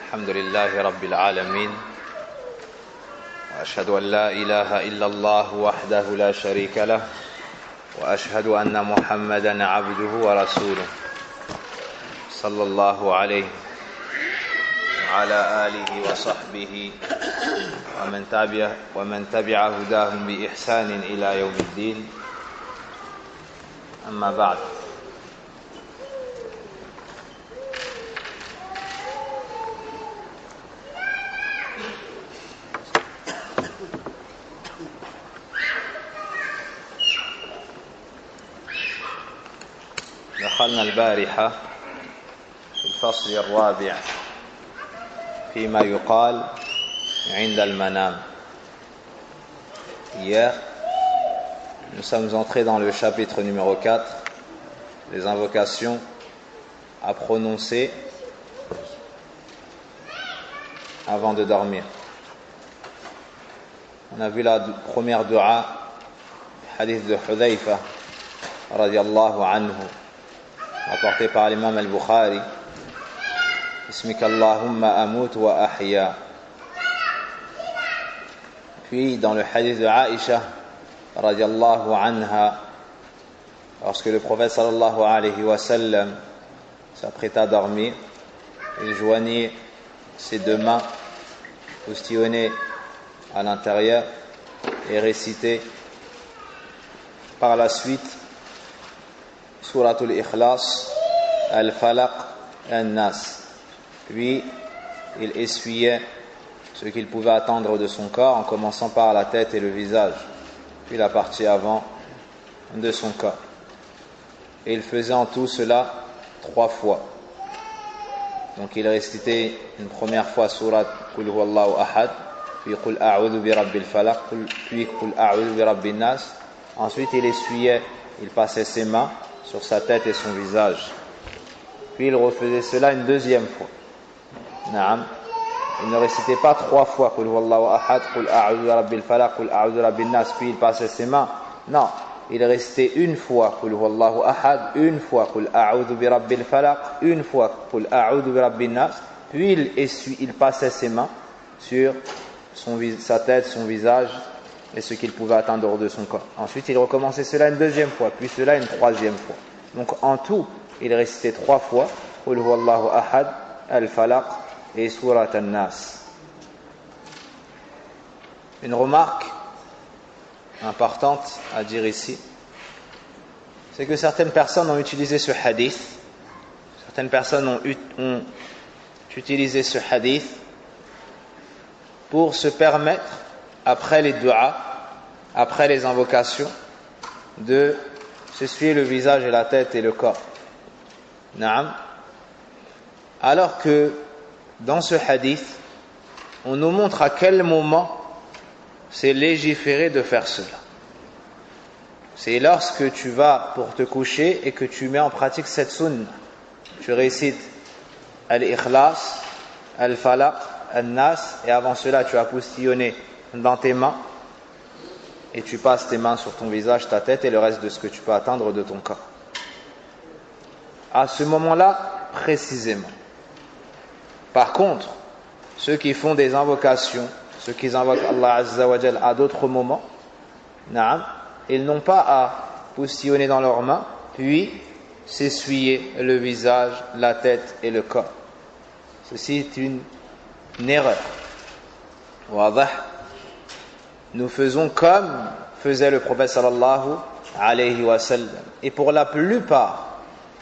الحمد لله رب العالمين وأشهد أن لا إله إلا الله وحده لا شريك له وأشهد أن محمدا عبده ورسوله صلى الله عليه وعلى آله وصحبه ومن تبع هداهم بإحسان إلى يوم الدين أما بعد. دخلنا البارحة في الفصل الرابع فيما يقال عند المنام. Hier, nous sommes entrés dans le chapitre numéro 4, les invocations à prononcer avant de dormir. On a vu la première dua, hadith de Hudhayfa radiyallahu anhu, rapporté par l'imam al-Bukhari. Bismika Allahumma amut wa ahya. Puis dans le hadith de Aïcha radiyallahu anha, lorsque le prophète sallallahu alayhi wa sallam s'apprêta à dormir, il joignait ses deux mains postillonnées à l'intérieur et récitait par la suite Suratul Ikhlas, Al-Falaq et Al-Nas. Puis il essuyait ce qu'il pouvait attendre de son corps en commençant par la tête et le visage, puis la partie avant de son corps. Et il faisait en tout cela 3 fois. Donc il récitait une première fois Surat Qul Huwallahu Ahad, puis Qul A'udhu bi Rabbil Falaq, puis Qul A'udhu bi Rabbin Nas. Ensuite il essuyait, il passait ses mains sur sa tête et son visage. Puis il refaisait cela une deuxième fois. Naam. Il ne récitait pas 3 fois Qul Huwallahu Ahad, Qul A'udhu bi Rabbil Falaq, Qul A'udhu bi Rabbin Nas, puis il passait ses mains. Non, il récitait une fois Qul Huwallahu Ahad, une fois Qul A'udhu bi Rabbil Falaq, une fois Qul A'udhu bi Rabbin Nas, puis il passait ses mains sur sa tête, son visage et ce qu'il pouvait atteindre de son corps. Ensuite, il recommençait cela une deuxième fois, puis cela une troisième fois. Donc en tout, il récitait 3 fois Qul Huwallahu Ahad, Al-Falaq et Surat An-Nas. Une remarque importante à dire ici, c'est que certaines personnes ont utilisé ce hadith, certaines personnes ont utilisé ce hadith pour se permettre, après les du'as, après les invocations, de s'essuyer le visage et la tête et le corps. Naam. Alors que dans ce hadith, on nous montre à quel moment c'est légiféré de faire cela. C'est lorsque tu vas pour te coucher et que tu mets en pratique cette sunna. Tu récites Al-Ikhlas, Al-Falaq, Al-Nas, et avant cela tu as postillonné dans tes mains et tu passes tes mains sur ton visage, ta tête et le reste de ce que tu peux atteindre de ton corps. À ce moment-là, précisément. Par contre, ceux qui font des invocations, ceux qui invoquent Allah Azza wa Jal à d'autres moments, ils n'ont pas à postillonner dans leurs mains, puis s'essuyer le visage, la tête et le corps. Ceci est une erreur. Nous faisons comme faisait le prophète sallallahu alayhi wa sallam. Et pour la plupart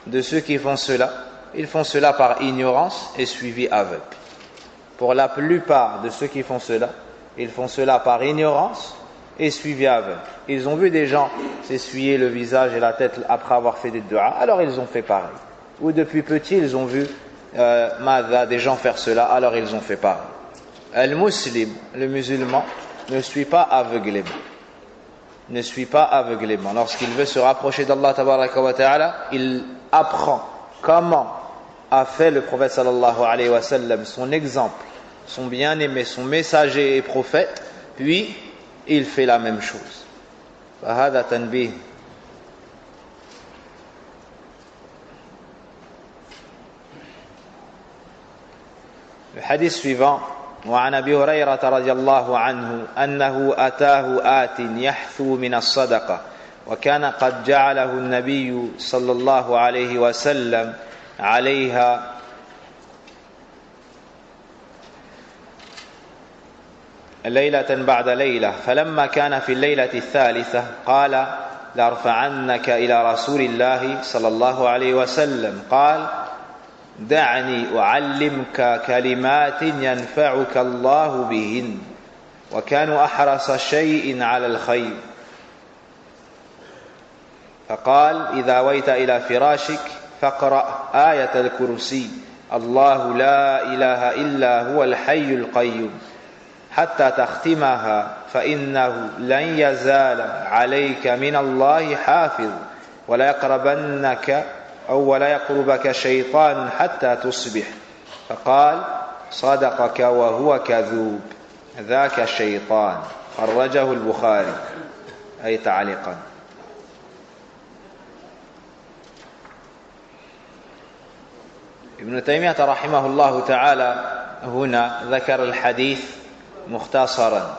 de ceux qui font cela, ils font cela par ignorance et suivi aveugle. Pour la plupart de ceux qui font cela, ils font cela par ignorance et suivi aveugle. Ils ont vu des gens s'essuyer le visage et la tête après avoir fait des du'as, alors ils ont fait pareil. Ou depuis petit, ils ont vu des gens faire cela, alors ils ont fait pareil. Al-Muslim, le musulman, ne suit pas aveuglément. Ne suit pas aveuglément. Lorsqu'il veut se rapprocher d'Allah tabaraka wa ta'ala, il apprend comment a fait le prophète sallallahu alayhi wa sallam, son exemple, son bien-aimé, son messager et prophète, puis il fait la même chose. Fahada tanbih. Le hadith suivant, وعن أبي هريرة رضي الله عنه أنه أتاه آت يحثو من الصدقة وكان قد جعله النبي صلى الله عليه وسلم عليها ليلة بعد ليلة فلما كان في الليلة الثالثة قال لأرفعنك إلى رسول الله صلى الله عليه وسلم قال دعني أعلمك كلمات ينفعك الله بهن وكانوا أحرص شيء على الخير فقال إذا أويت إلى فراشك فاقرأ آية الكرسي الله لا إله إلا هو الحي القيوم حتى تختمها فإنه لن يزال عليك من الله حافظ ولا يقربك شيطان حتى تصبح فقال صدقك وهو كذوب ذاك الشيطان خرجه البخاري أي تعليقا. ابن تيمية رحمه الله تعالى هنا ذكر الحديث مختصرا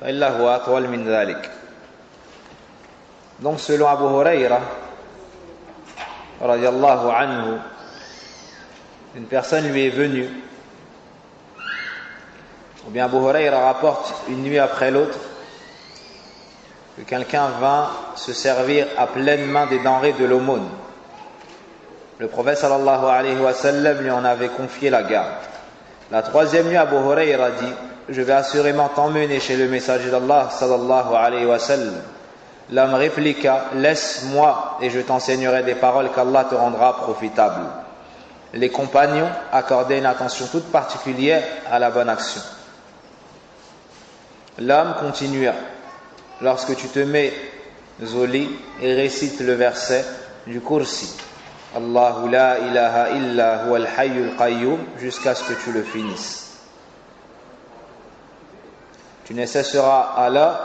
فإلا هو أطول من ذلك. Donc selon Abu Huraira radiyallahu anhu, une personne lui est venue, ou bien Abu Huraira rapporte une nuit après l'autre que quelqu'un vint se servir à pleine main des denrées de l'aumône. Le prophète sallallahu alayhi wa sallam lui en avait confié la garde. La troisième nuit, Abu Huraira dit: je vais assurément t'emmener chez le messager d'Allah sallallahu alayhi wa sallam. L'homme répliqua: laisse-moi et je t'enseignerai des paroles qu'Allah te rendra profitables. Les compagnons accordaient une attention toute particulière à la bonne action. L'homme continua: lorsque tu te mets au lit et récites le verset du Kursi, Allahu la ilaha illa huwa al-hayyul qayyum, jusqu'à ce que tu le finisses. Tu ne cesseras alors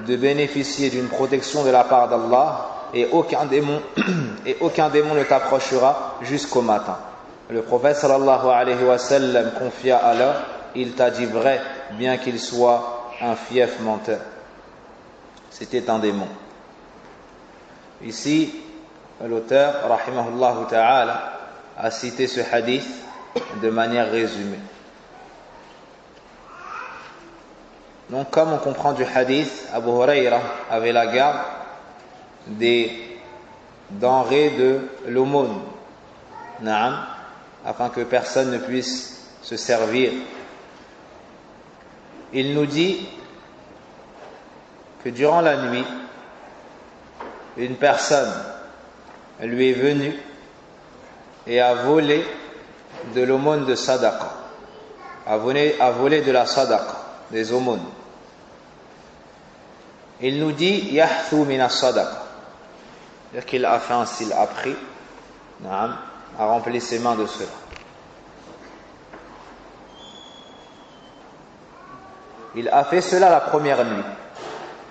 de bénéficier d'une protection de la part d'Allah et aucun démon ne t'approchera jusqu'au matin. Le prophète sallallahu alayhi wa sallam confia alors: il t'a dit vrai, bien qu'il soit un fief menteur. C'était un démon. Ici, l'auteur, rahimahullah ta'ala, a cité ce hadith de manière résumée. Donc, comme on comprend du hadith, Abu Huraira avait la garde des denrées de l'aumône, afin que personne ne puisse se servir. Il nous dit que durant la nuit, une personne lui est venue et a volé de l'aumône de sadaqa, a volé de la sadaqa, des aumônes. Il nous dit yahthu min as-sadaqa, c'est-à-dire qu'il a fait ainsi, il a pris, a rempli ses mains de cela. Il a fait cela la première nuit.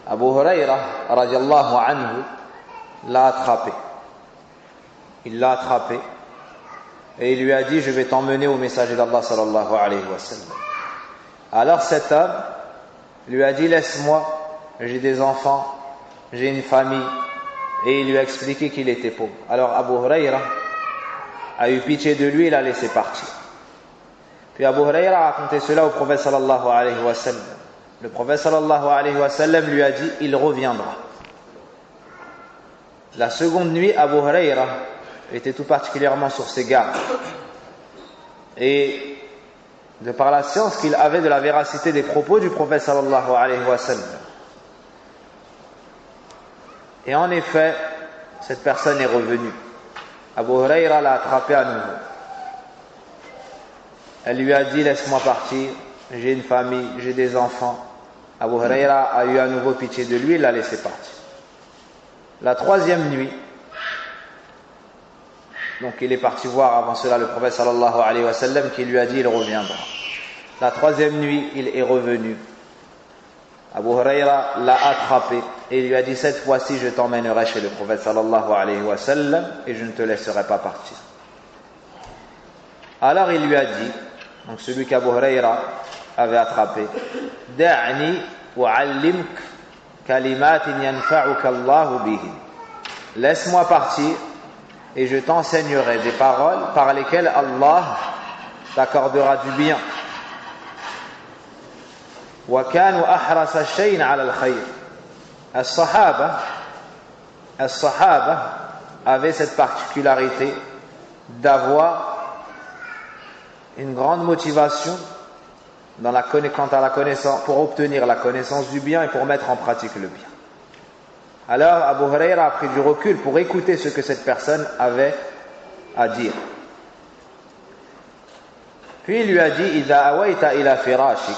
Abu Huraira radiyallahu anhu l'a attrapé. Il l'a attrapé et il lui a dit: je vais t'emmener au messager d'Allah sallallahu alayhi wa sallam. Alors cet homme lui a dit: laisse-moi, j'ai des enfants, j'ai une famille, et il lui a expliqué qu'il était pauvre. Alors Abu Huraira a eu pitié de lui, il l'a laissé partir. Puis Abu Huraira a raconté cela au prophète sallallahu alayhi wa sallam. Le prophète sallallahu alayhi wa sallam lui a dit: il reviendra. La seconde nuit, Abu Huraira était tout particulièrement sur ses gardes. Et de par la science qu'il avait de la véracité des propos du prophète sallallahu alayhi wa sallam. Et en effet, cette personne est revenue. Abu Huraira l'a attrapé à nouveau. Elle lui a dit: laisse-moi partir, j'ai une famille, j'ai des enfants. Abu Huraira a eu à nouveau pitié de lui, il l'a laissé partir. La troisième nuit, donc il est parti voir avant cela le prophète sallallahu alayhi wa sallam, qui lui a dit: il reviendra. La troisième nuit, il est revenu. Abu Huraira l'a attrapé et lui a dit: cette fois-ci je t'emmènerai chez le prophète sallallahu alayhi wa sallam et je ne te laisserai pas partir. Alors il lui a dit: donc celui qu'Abu Huraira avait attrapé. Da'ni wa'allimk kalimatin yanfa'uka Allahu bihin. Laisse-moi partir et je t'enseignerai des paroles par lesquelles Allah t'accordera du bien. Wa kanu ahrasa shay'in 'ala al-khayr. As-sahaba avaient cette particularité d'avoir une grande motivation quant à la connaissance, pour obtenir la connaissance du bien et pour mettre en pratique le bien. Alors Abu Huraira a pris du recul pour écouter ce que cette personne avait à dire. Puis il lui a dit: Idha awayta ila firashik,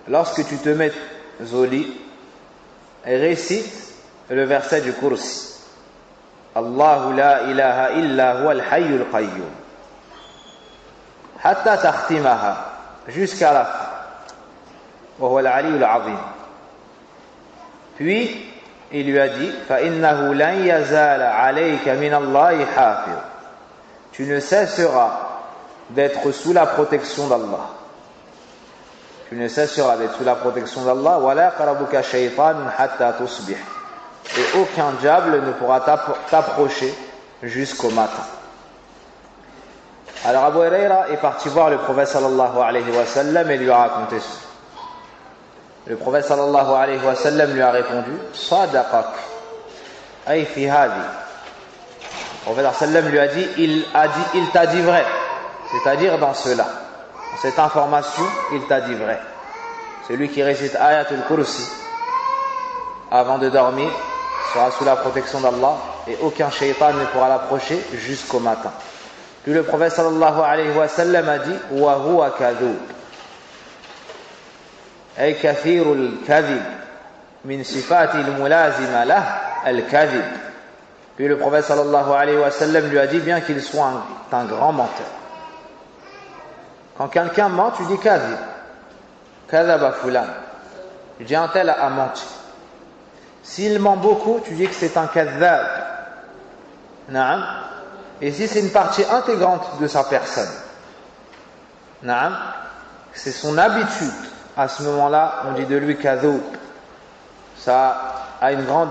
lorsque tu te mets au lit, récite le verset du Kursi. Allahu la ilaha illa huwa al-hayyul qayyum. Hatta takhtimaha, jusqu'à la fin. Wa huwa al-aliyyul azim. Puis, il lui a dit: Fa innahu lan yazala alayka min Allahi hafiz. Tu ne cesseras d'être sous la protection d'Allah. Tu ne cesseras d'être sous la protection d'Allah. Wa la yaqrabuka shaytanun hatta tusbih. Et aucun diable ne pourra t'approcher jusqu'au matin. Alors Abu Huraira est parti voir le prophète sallallahu alayhi wa sallam et lui a raconté ça. Le prophète sallallahu alayhi wa sallam lui a répondu: Sadaqak ay fi hadi. Le prophète sallam lui a dit: il t'a dit vrai, c'est-à-dire dans cela, dans cette information, il t'a dit vrai. Celui qui récite Ayatul Kursi avant de dormir sera sous la protection d'Allah et aucun shaitan ne pourra l'approcher jusqu'au matin. Puis le prophète sallallahu alayhi wa sallam a dit: Wa huwa kadhub ay kathirul kadhib min sifati al-mulazima lah al-kadhib. Puis le prophète sallallahu alayhi wa sallam lui a dit: bien qu'il soit un grand menteur. Quand quelqu'un ment, tu dis kadhib, kadhaba fulan, tu dis un tel a menti. S'il ment beaucoup, tu dis que c'est un kadhab. Naam. Et si c'est une partie intégrante de sa personne, naam, c'est son habitude, à ce moment-là, on dit de lui kadhoub. Ça a une grande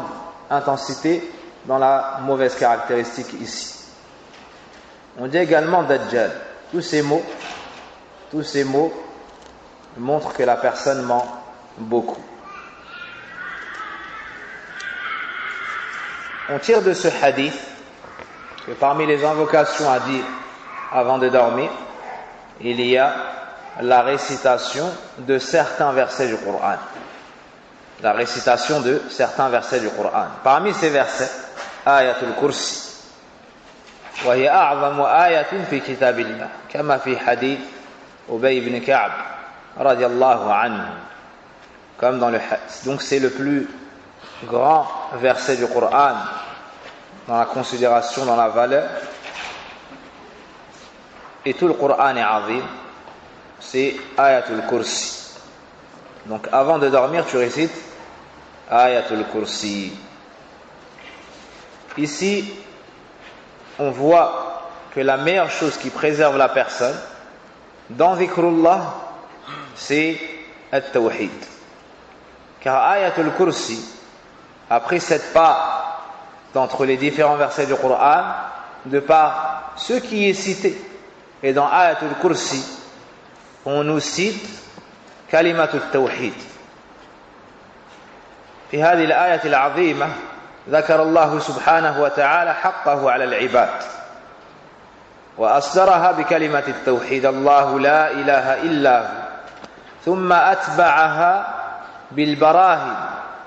intensité dans la mauvaise caractéristique ici. On dit également dajjal. Tous ces mots montrent que la personne ment beaucoup. On tire de ce hadith que parmi les invocations à dire avant de dormir, il y a la récitation de certains versets du Coran. La récitation de certains versets du Coran. Parmi ces versets, Ayatul Kursi. وهي أعظم آية في كتاب الله كما في حديث أبي بن كعب رضي الله عنه. Comme dans le hadith. Donc c'est le plus grand verset du Coran dans la considération, dans la valeur. Et tout le Coran est azim. C'est Ayatul Kursi. Donc avant de dormir, tu récites Ayatul Kursi. Ici, on voit que la meilleure chose qui préserve la personne dans Dhikrullah, c'est At-Tawhid. Car Ayatul Kursi a pris cette part d'entre les différents versets du Coran de par ce qui est cité. Et dans Ayatul Kursi, on nous cite Kalimatul Tawhid. في هذه الآية العظيمة ذكر الله سبحانه وتعالى حقه على العباد وأصدرها بكلمة التوحيد الله لا إله إلا هو ثم أتبعها بالبراهين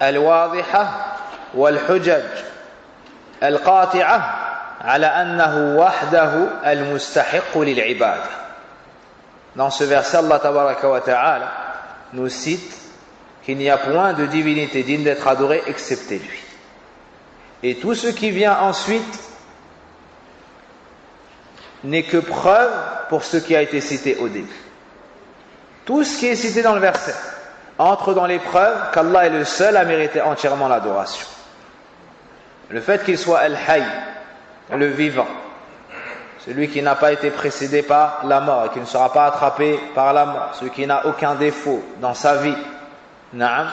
الواضحة والحجج القاطعة على أنه وحده المستحق للعبادة. Dans ce verset, Allah tabaraka wa ta'ala nous cite qu'il n'y a point de divinité digne d'être adorée excepté lui. Et tout ce qui vient ensuite n'est que preuve pour ce qui a été cité au début. Tout ce qui est cité dans le verset entre dans les preuves qu'Allah est le seul à mériter entièrement l'adoration. Le fait qu'il soit Al-Hayy, le vivant, celui qui n'a pas été précédé par la mort et qui ne sera pas attrapé par la mort, celui qui n'a aucun défaut dans sa vie, na'am,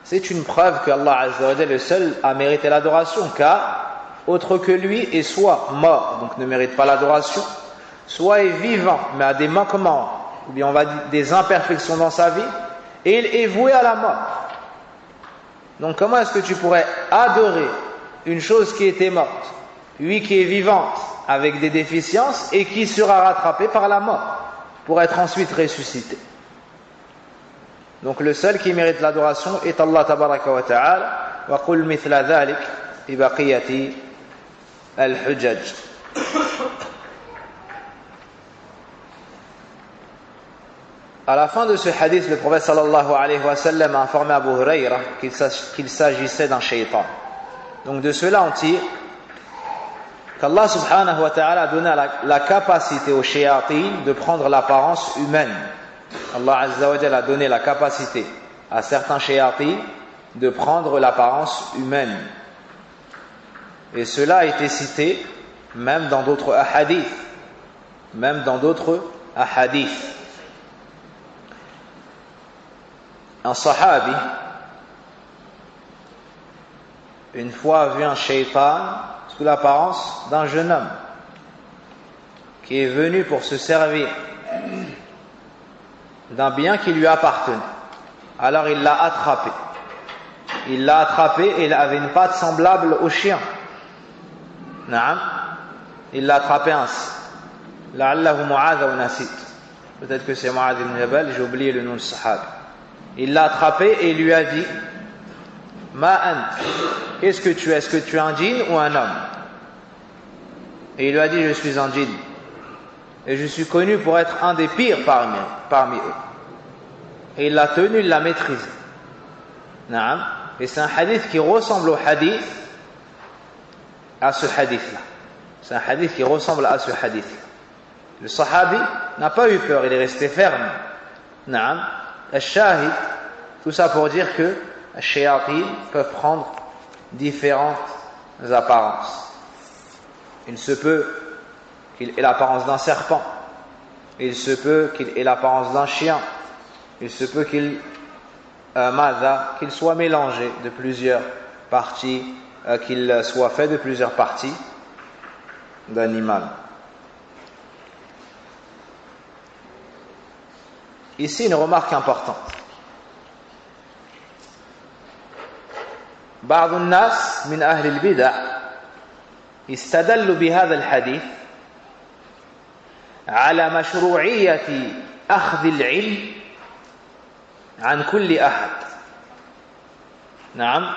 c'est une preuve que Allah Azza wa Jalla est le seul à mériter l'adoration, car autre que lui est soit mort, donc ne mérite pas l'adoration, soit est vivant, mais a des manquements, ou bien on va dire des imperfections dans sa vie, et il est voué à la mort. Donc comment est-ce que tu pourrais adorer une chose qui était morte, lui qui est vivante, avec des déficiences, et qui sera rattrapé par la mort, pour être ensuite ressuscité? Donc le seul qui mérite l'adoration est Allah tabaraka wa ta'ala. Wa qul mithla dhalik bi baqiyati al-hujaj. À la fin de ce hadith, le prophète sallallahu alayhi wa sallam a informé Abu Hurayra qu'il s'agissait d'un shaitan. Donc de cela on tire qu'Allah subhanahu wa ta'ala a donné la capacité aux shayatin de prendre l'apparence humaine. Allah Azza wa Jalla a donné la capacité à certains shayatin de prendre l'apparence humaine. Et cela a été cité même dans d'autres ahadiths. Même dans d'autres ahadiths. Un sahabi, une fois a vu un shaitan sous l'apparence d'un jeune homme qui est venu pour se servir d'un bien qui lui appartenait. Alors il l'a attrapé. Il l'a attrapé et il avait une patte semblable au chien. Naam. Il l'a attrapé ainsi. La'allahu Mu'adh ou Nasit. Peut-être que c'est Mu'adh ibn Jabal, j'ai oublié le nom de sahabi. Il l'a attrapé et il lui a dit: Ma ant, qu'est-ce que tu es? Est-ce que tu es un djinn ou un homme? Et il lui a dit: Je suis un djinn. Et je suis connu pour être un des pires parmi eux. Et il l'a tenu, il l'a maîtrisé. Naam. Et c'est un hadith qui ressemble au hadith, à ce hadith-là. C'est un hadith qui ressemble à ce hadith-là. Le sahabi n'a pas eu peur, il est resté ferme. Naam. Al-Shahid, tout ça pour dire que les shayatin peuvent prendre différentes apparences. Il se peut qu'il ait l'apparence d'un serpent, il se peut qu'il ait l'apparence d'un chien, il se peut qu'il soit mélangé de plusieurs parties, qu'il soit fait de plusieurs parties d'animal. Ici, une remarque importante. بعض الناس من أهل البدع استدلوا بهذا الحديث على مشروعية أخذ العلم عن كل أحد. نعم،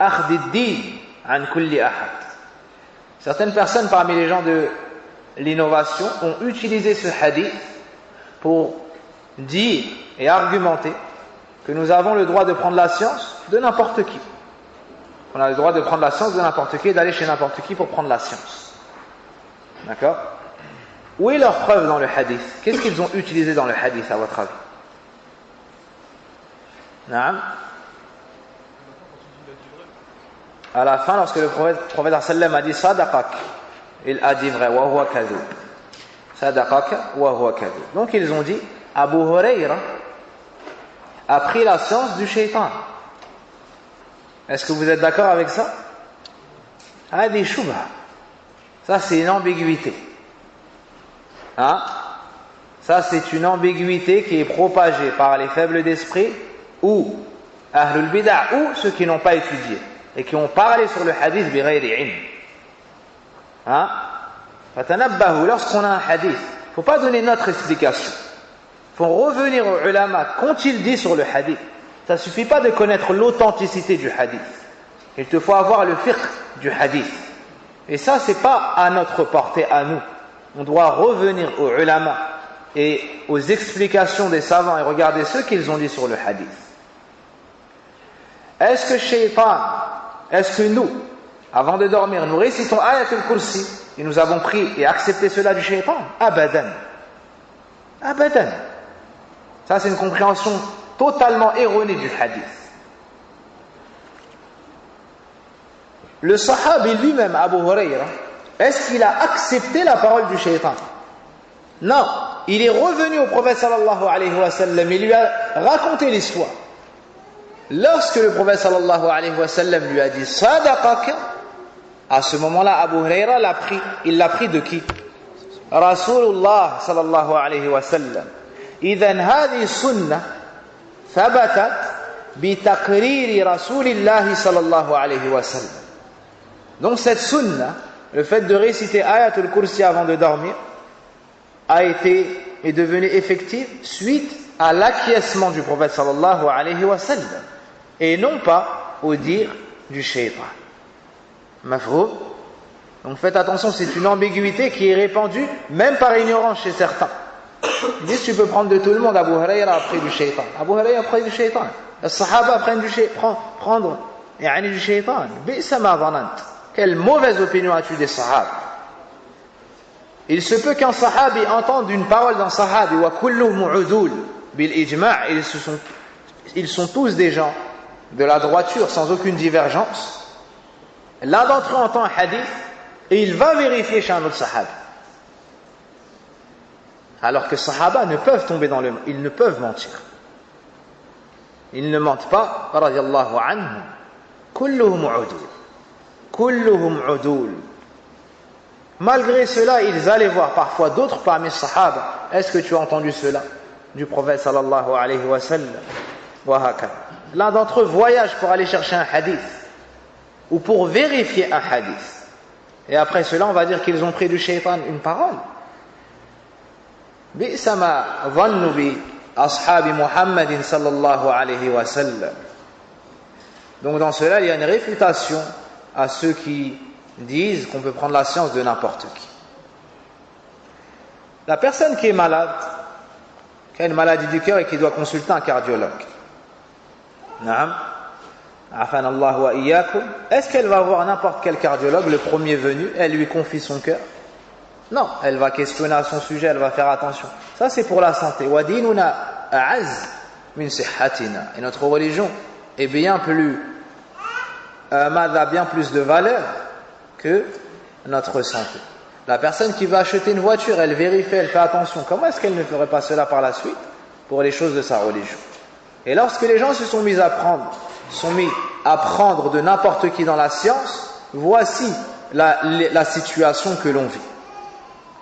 أخذ الدين عن كل أحد. Certaines personnes parmi les gens de l'innovation ont utilisé ce hadith pour dire et argumenter que nous avons le droit de prendre la science de n'importe qui. On a le droit de prendre la science de n'importe qui et d'aller chez n'importe qui pour prendre la science. D'accord? Où est leur preuve dans le hadith? Qu'est-ce qu'ils ont utilisé dans le hadith à votre avis? Naam. À la fin, lorsque le prophète sallam a dit Sadaqak, il a dit vrai, wa huwa kadhub. Sadaqak wa huwa kadhub. Donc ils ont dit Abu Hurayra a pris la science du shaitan. Est-ce que vous êtes d'accord avec ça? Hadi shubha. Ça c'est une ambiguïté. Hein? Ça c'est une ambiguïté qui est propagée par les faibles d'esprit ou Ahlul Bid'ah ou ceux qui n'ont pas étudié et qui ont parlé sur le hadith bi ghayri ilm. Hein? Fatanabbahu, lorsqu'on a un hadith, il ne faut pas donner notre explication. Il faut revenir aux ulama. Qu'ont-ils dit sur le hadith? Ça ne suffit pas de connaître l'authenticité du hadith. Il te faut avoir le fiqh du hadith. Et ça, ce n'est pas à notre portée, à nous. On doit revenir aux ulama et aux explications des savants et regarder ce qu'ils ont dit sur le hadith. Est-ce que shaitan, est-ce que nous, avant de dormir, nous récitons Ayatul Kursi et nous avons pris et accepté cela du shaitan? Abadan. Abadan. Ça, c'est une compréhension totalement erronée du hadith. Le sahabi lui-même, Abu Hurayra, est-ce qu'il a accepté la parole du shaitan? Non, il est revenu au prophète sallallahu alayhi wa sallam, il lui a raconté l'histoire. Lorsque le prophète sallallahu alayhi wa sallam lui a dit sadaqaka, à ce moment-là Abu Huraira l'a pris. Il l'a pris de qui? Rasulullah sallallahu alayhi wa sallam. إذن هذه السنة ثبتت بتقرير رسول الله صلى الله عليه وسلم. Donc cette sunna, le fait de réciter Ayatul Kursi avant de dormir, est devenue effective suite à l'acquiescement du prophète sallallahu alayhi wa sallam, et non pas au dire du shaitan. Mafhum? Donc faites attention, c'est une ambiguïté qui est répandue même par ignorance chez certains. Ils disent tu peux prendre de tout le monde. Abu Huraira a pris du shaitan. Abu Huraira a pris du shaitan. Les sahaba prennent du shaitan. Prendre du shaitan. Bi'sa ma dhanant. Quelle mauvaise opinion as-tu des sahaba? Il se peut qu'un sahabi entende une parole d'un sahabi wa kulluhum udul bil ijma', ils sont tous des gens de la droiture sans aucune divergence. L'un d'entre eux entend un hadith et il va vérifier chez un autre sahabi. Alors que les sahaba ne peuvent tomber dans le... Ils ne peuvent mentir. Ils ne mentent pas. Radiyallahu anhum. Kulluhum udul. Kulluhum udul. Malgré cela, ils allaient voir parfois d'autres parmi les sahaba. Est-ce que tu as entendu cela du prophète sallallahu alayhi wa sallam? L'un d'entre eux voyage pour aller chercher un hadith ou pour vérifier un hadith. Et après cela, on va dire qu'ils ont pris du shaitan une parole. بئس ما ظنوا بأصحاب محمد صلى الله عليه وسلم. Donc dans cela, il y a une réfutation à ceux qui disent qu'on peut prendre la science de n'importe qui. La personne qui est malade, qui a une maladie du cœur et qui doit consulter un cardiologue, Naam, afan Allah wa iyyakum, est-ce qu'elle va voir n'importe quel cardiologue, le premier venu, elle lui confie son cœur? Non, elle va questionner à son sujet, elle va faire attention. Ça c'est pour la santé. Wa dinuna a'az min sihhatina. Et notre religion est bien plus bien plus de valeur que notre santé. La personne qui va acheter une voiture, elle vérifie, elle fait attention. Comment est-ce qu'elle ne ferait pas cela par la suite pour les choses de sa religion? Et lorsque les gens se sont mis à prendre de n'importe qui dans la science, voici la situation que l'on vit.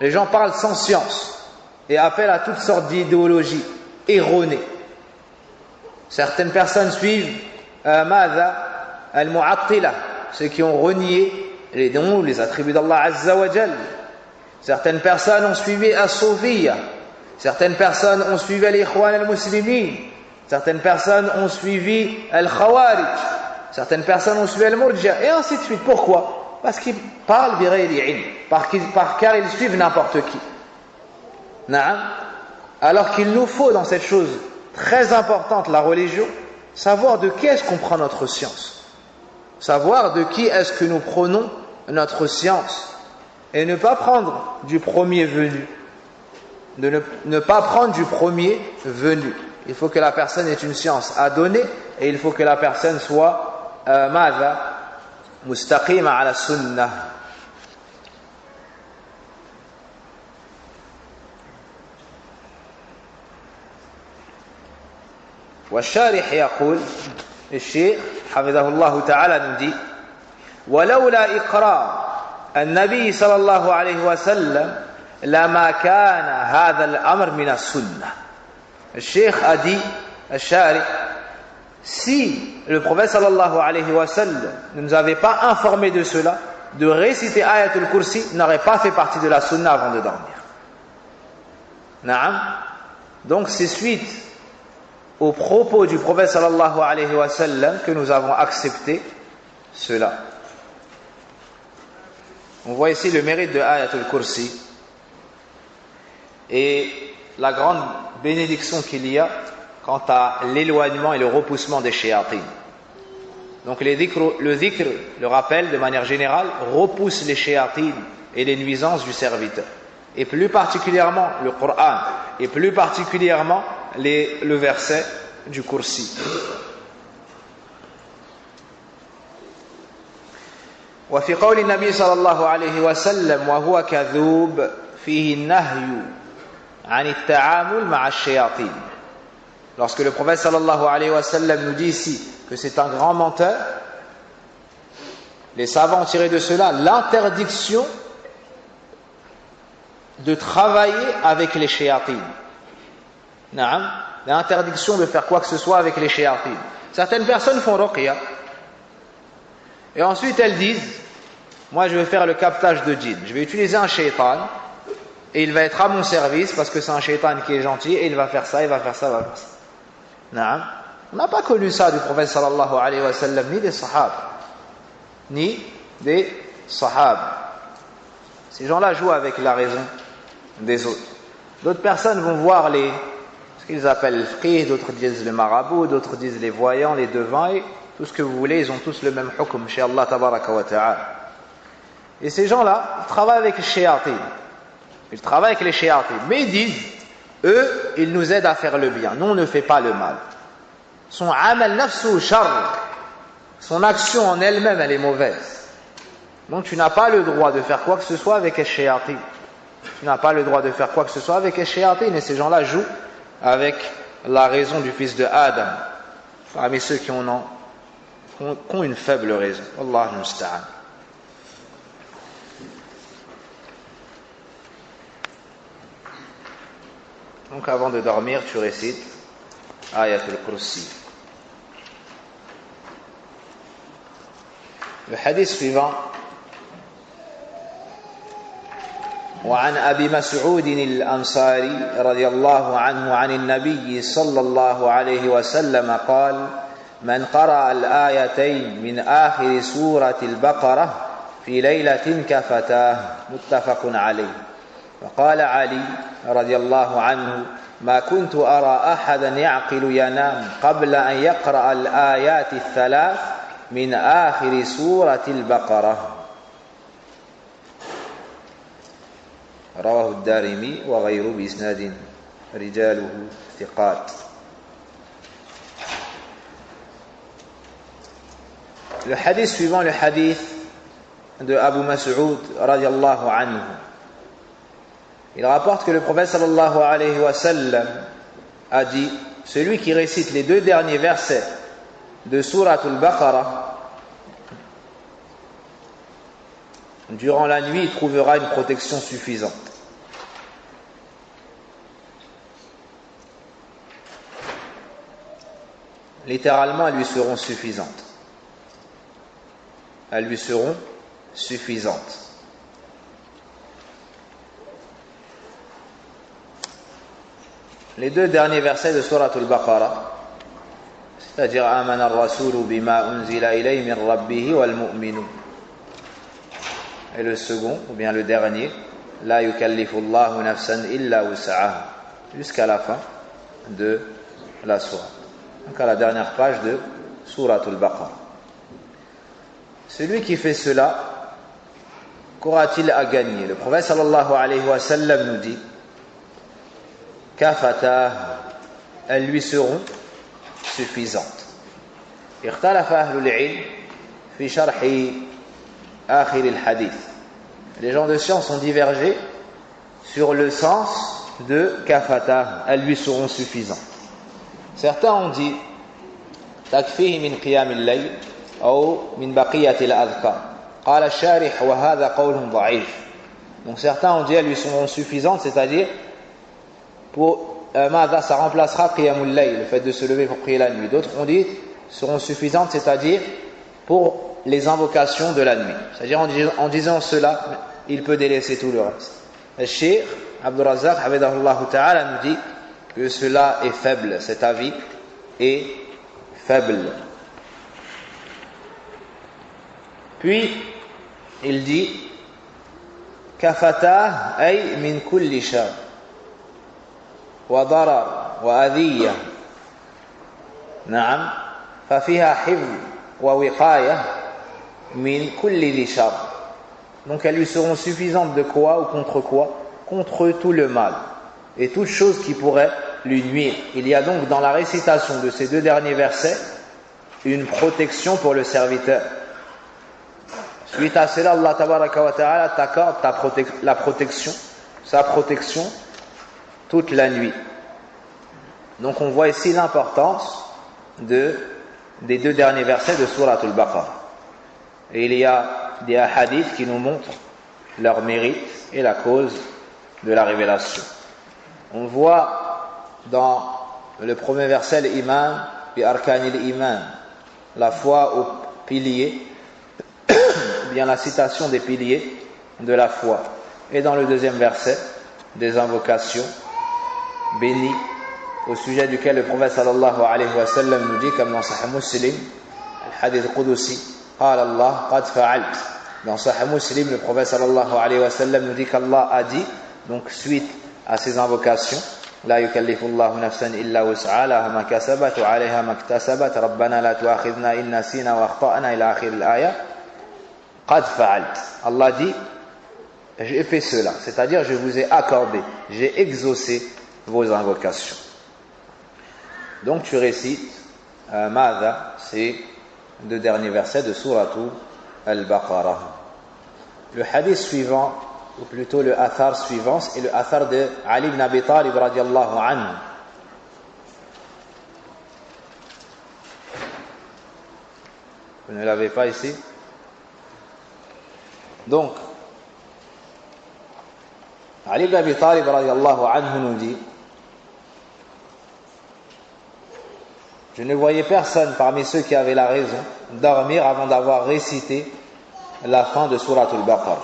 Les gens parlent sans science et appellent à toutes sortes d'idéologies erronées. Certaines personnes suivent al-mu'attila, ceux qui ont renié les dons, les attributs d'Allah Azza wa Jal. Certaines personnes ont suivi as-Soufiyya. Certaines personnes ont suivi al-Ikhwan al-Muslimin. Certaines personnes ont suivi al-Khawarij. Certaines personnes ont suivi al-Murja. Et ainsi de suite. Pourquoi? Parce qu'ils parlent bighayri ilm, car ils suivent n'importe qui. Naam. Alors qu'il nous faut dans cette chose très importante, la religion, savoir de qui est-ce qu'on prend notre science. Savoir de qui est-ce que nous prenons notre science. Et ne pas prendre du premier venu. Ne pas prendre du premier venu. Il faut que la personne ait une science à donner et il faut que la personne soit mustaqima ala sunnah. والشارح يقول الشيخ حفظه الله تعالى ندي ولولا إقرار النبي صلى الله عليه وسلم لما كان هذا الأمر من السنة. Le Cheikh a dit, الشارح, si le prophète sallallahu alayhi wa sallam ne nous avait pas informé de cela, de réciter Ayatul Kursi n'aurait pas fait partie de la sunna avant de dormir. Naam. Donc c'est suite aux propos du prophète sallallahu alayhi wa sallam que nous avons accepté cela. On voit ici le mérite de Ayatul Kursi et la grande bénédiction qu'il y a quant à l'éloignement et le repoussement des shayatines. Donc le dhikr, le rappel de manière générale, repousse les shayatines et les nuisances du serviteur. Et plus particulièrement le Coran, et plus particulièrement le verset du Kursi. وفي قول النبي صلى الله عليه وسلم وهو كذوب فيه النهي عن التعامل مع الشياطين. Lorsque le prophète sallallahu alayhi wa sallam nous dit ici que c'est un grand menteur, les savants ont tiré de cela l'interdiction de travailler avec les shayatines. L'interdiction de faire quoi que ce soit avec les shayatines. Certaines personnes font ruqya et ensuite elles disent moi je vais faire le captage de djinn, je vais utiliser un shaytan et il va être à mon service parce que c'est un shaytan qui est gentil et il va faire ça, il va faire ça, il va faire ça. On n'a pas connu ça du prophète sallallahu alayhi wa sallam, ni des sahaba. Ces gens-là jouent avec la raison des autres. D'autres personnes vont voir ce qu'ils appellent le fiqh, d'autres disent le marabout, d'autres disent les voyants, les devins, et tout ce que vous voulez, ils ont tous le même hukm chez Allah tabaraka wa ta'ala. Et ces gens-là, ils travaillent avec les shayatines. Ils travaillent avec les shayatines, mais ils disent eux, ils nous aident à faire le bien. Nous, on ne fait pas le mal. Son amal nafsu shar, son action en elle-même, elle est mauvaise. Donc, tu n'as pas le droit de faire quoi que ce soit avec les shayatines. Tu n'as pas le droit de faire quoi que ce soit avec les shayatines. Et ces gens-là jouent avec la raison du fils de Adam. Parmi ceux qui ont une faible raison. Wallahu musta'an. Donc avant de dormir, tu récites Ayatul Kursi. Le hadith suivant. وعن أبي مسعود الأنصاري رضي الله عنه عن النبي صلى الله عليه وسلم قال من قرأ الآيتين من آخر سورة البقرة في ليلة كفتاه متفق عليه. وقال علي رضي الله عنه ما كنت أرى أحدا يعقل ينام قبل أن يقرأ الآيات الثلاث من آخر سورة البقرة. رواه الدارمي وغيره بإسناد رجاله ثقات. Le hadith suivant, le hadith de Abu Mas'ud radiyallahu anhu. Il rapporte que le prophète sallallahu alayhi wa sallam a dit celui qui récite les 2 derniers versets de Surat al-Baqarah durant la nuit, il trouvera une protection suffisante. Littéralement, elles lui seront suffisantes. Elles lui seront suffisantes. Les 2 derniers versets de Surat al-Baqarah, c'est-à-dire Amana ar-Rasulu bima unzila ilayhi min rabbih wal mu'minun. Et le second, ou bien le dernier, La yukallifu Allahu nafsan illa wus'aha, jusqu'à la fin de la sourate. Donc à la dernière page de Surat al-Baqarah. Celui qui fait cela, qu'aura-t-il à gagner? Le prophète sallallahu alayhi wa sallam nous dit Kafata, elles lui seront suffisantes. اختلف أهل العلم في شرح آخر الحديث. Les gens de science ont divergé sur le sens de kafata, elles lui seront suffisantes. Certains ont dit takfihi min qiyam al-layl ou min baqiyat al-adhkar. قال الشارح وهذا قول ضعيف. Donc certains ont dit elles lui seront suffisantes, c'est-à-dire pour ça remplacera qiyamul layl, le fait de se lever pour prier la nuit. D'autres ont dit seront suffisantes, c'est-à-dire pour les invocations de la nuit. C'est-à-dire en disant cela, il peut délaisser tout le reste. Le Cheikh Abdul Razzaq habidahullah ta'ala nous dit que cela est faible, cet avis est faible. Puis il dit kafata ay min kulli shar wa darar wa adhiya. Naam, fa fiha hifz wa wiqaya min kulli li shar. Donc elles lui seront suffisantes de quoi ou contre quoi? Contre tout le mal et toute chose qui pourrait lui nuire. Il y a donc dans la récitation de ces 2 derniers versets une protection pour le serviteur. Suite à cela, Allah tabaraka wa ta'ala t'accorde sa protection toute la nuit. Donc on voit ici l'importance des deux derniers versets de Surat al-Baqarah. Et il y a des hadiths qui nous montrent leur mérite et la cause de la révélation. On voit dans le premier verset l'iman bi arkanil iman, la foi aux piliers, bien la citation des piliers de la foi. Et dans le deuxième verset, des invocations bénies au sujet duquel le prophète sallallahu alayhi wa sallam nous dit, comme dans Sahih Muslim, le hadith Qudusi, qala Allah qad fa'alt. Dans Sahih Muslim, le prophète sallallahu alayhi wa sallam nous dit qu'Allah a dit, donc suite à ces invocations, la yukallifu Allahu nafsan illa wus'aha laha ma kasabat wa 'alayha ma iktasabat rabbana la tu'akhidhna in nasina wa akhta'na ila akhir al-aya. Qad fa'alt. Allah dit, j'ai fait cela, c'est-à-dire je vous ai accordé, j'ai exaucé vos invocations. Donc tu récites Mada, c'est deux derniers versets de Suratu al-Baqarah. Le hadith suivant, ou plutôt le athar suivant, est le athar de Ali ibn Abi Talib radiallahu anhu. Vous ne l'avez pas ici? Donc, Ali ibn Abi Talib radiallahu anhu nous dit: je ne voyais personne parmi ceux qui avaient la raison dormir avant d'avoir récité la fin de Surat al-Baqarah.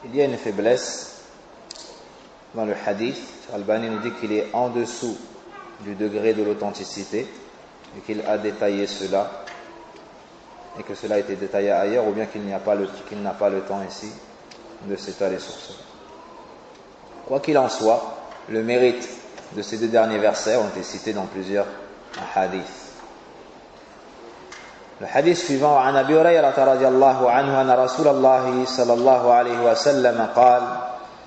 Il y a une faiblesse dans le hadith. Al-Albani nous dit qu'il est en dessous du degré de l'authenticité et qu'il a détaillé cela et que cela a été détaillé ailleurs, ou bien qu'il n'a pas le temps ici de s'étaler sur cela. Quoi qu'il en soit, le mérite de ces deux derniers versets ont été cités dans plusieurs hadiths. Le hadith suivant, عن أبي هريرة رضي الله عنه أن رسول الله صلى الله عليه وسلم قال: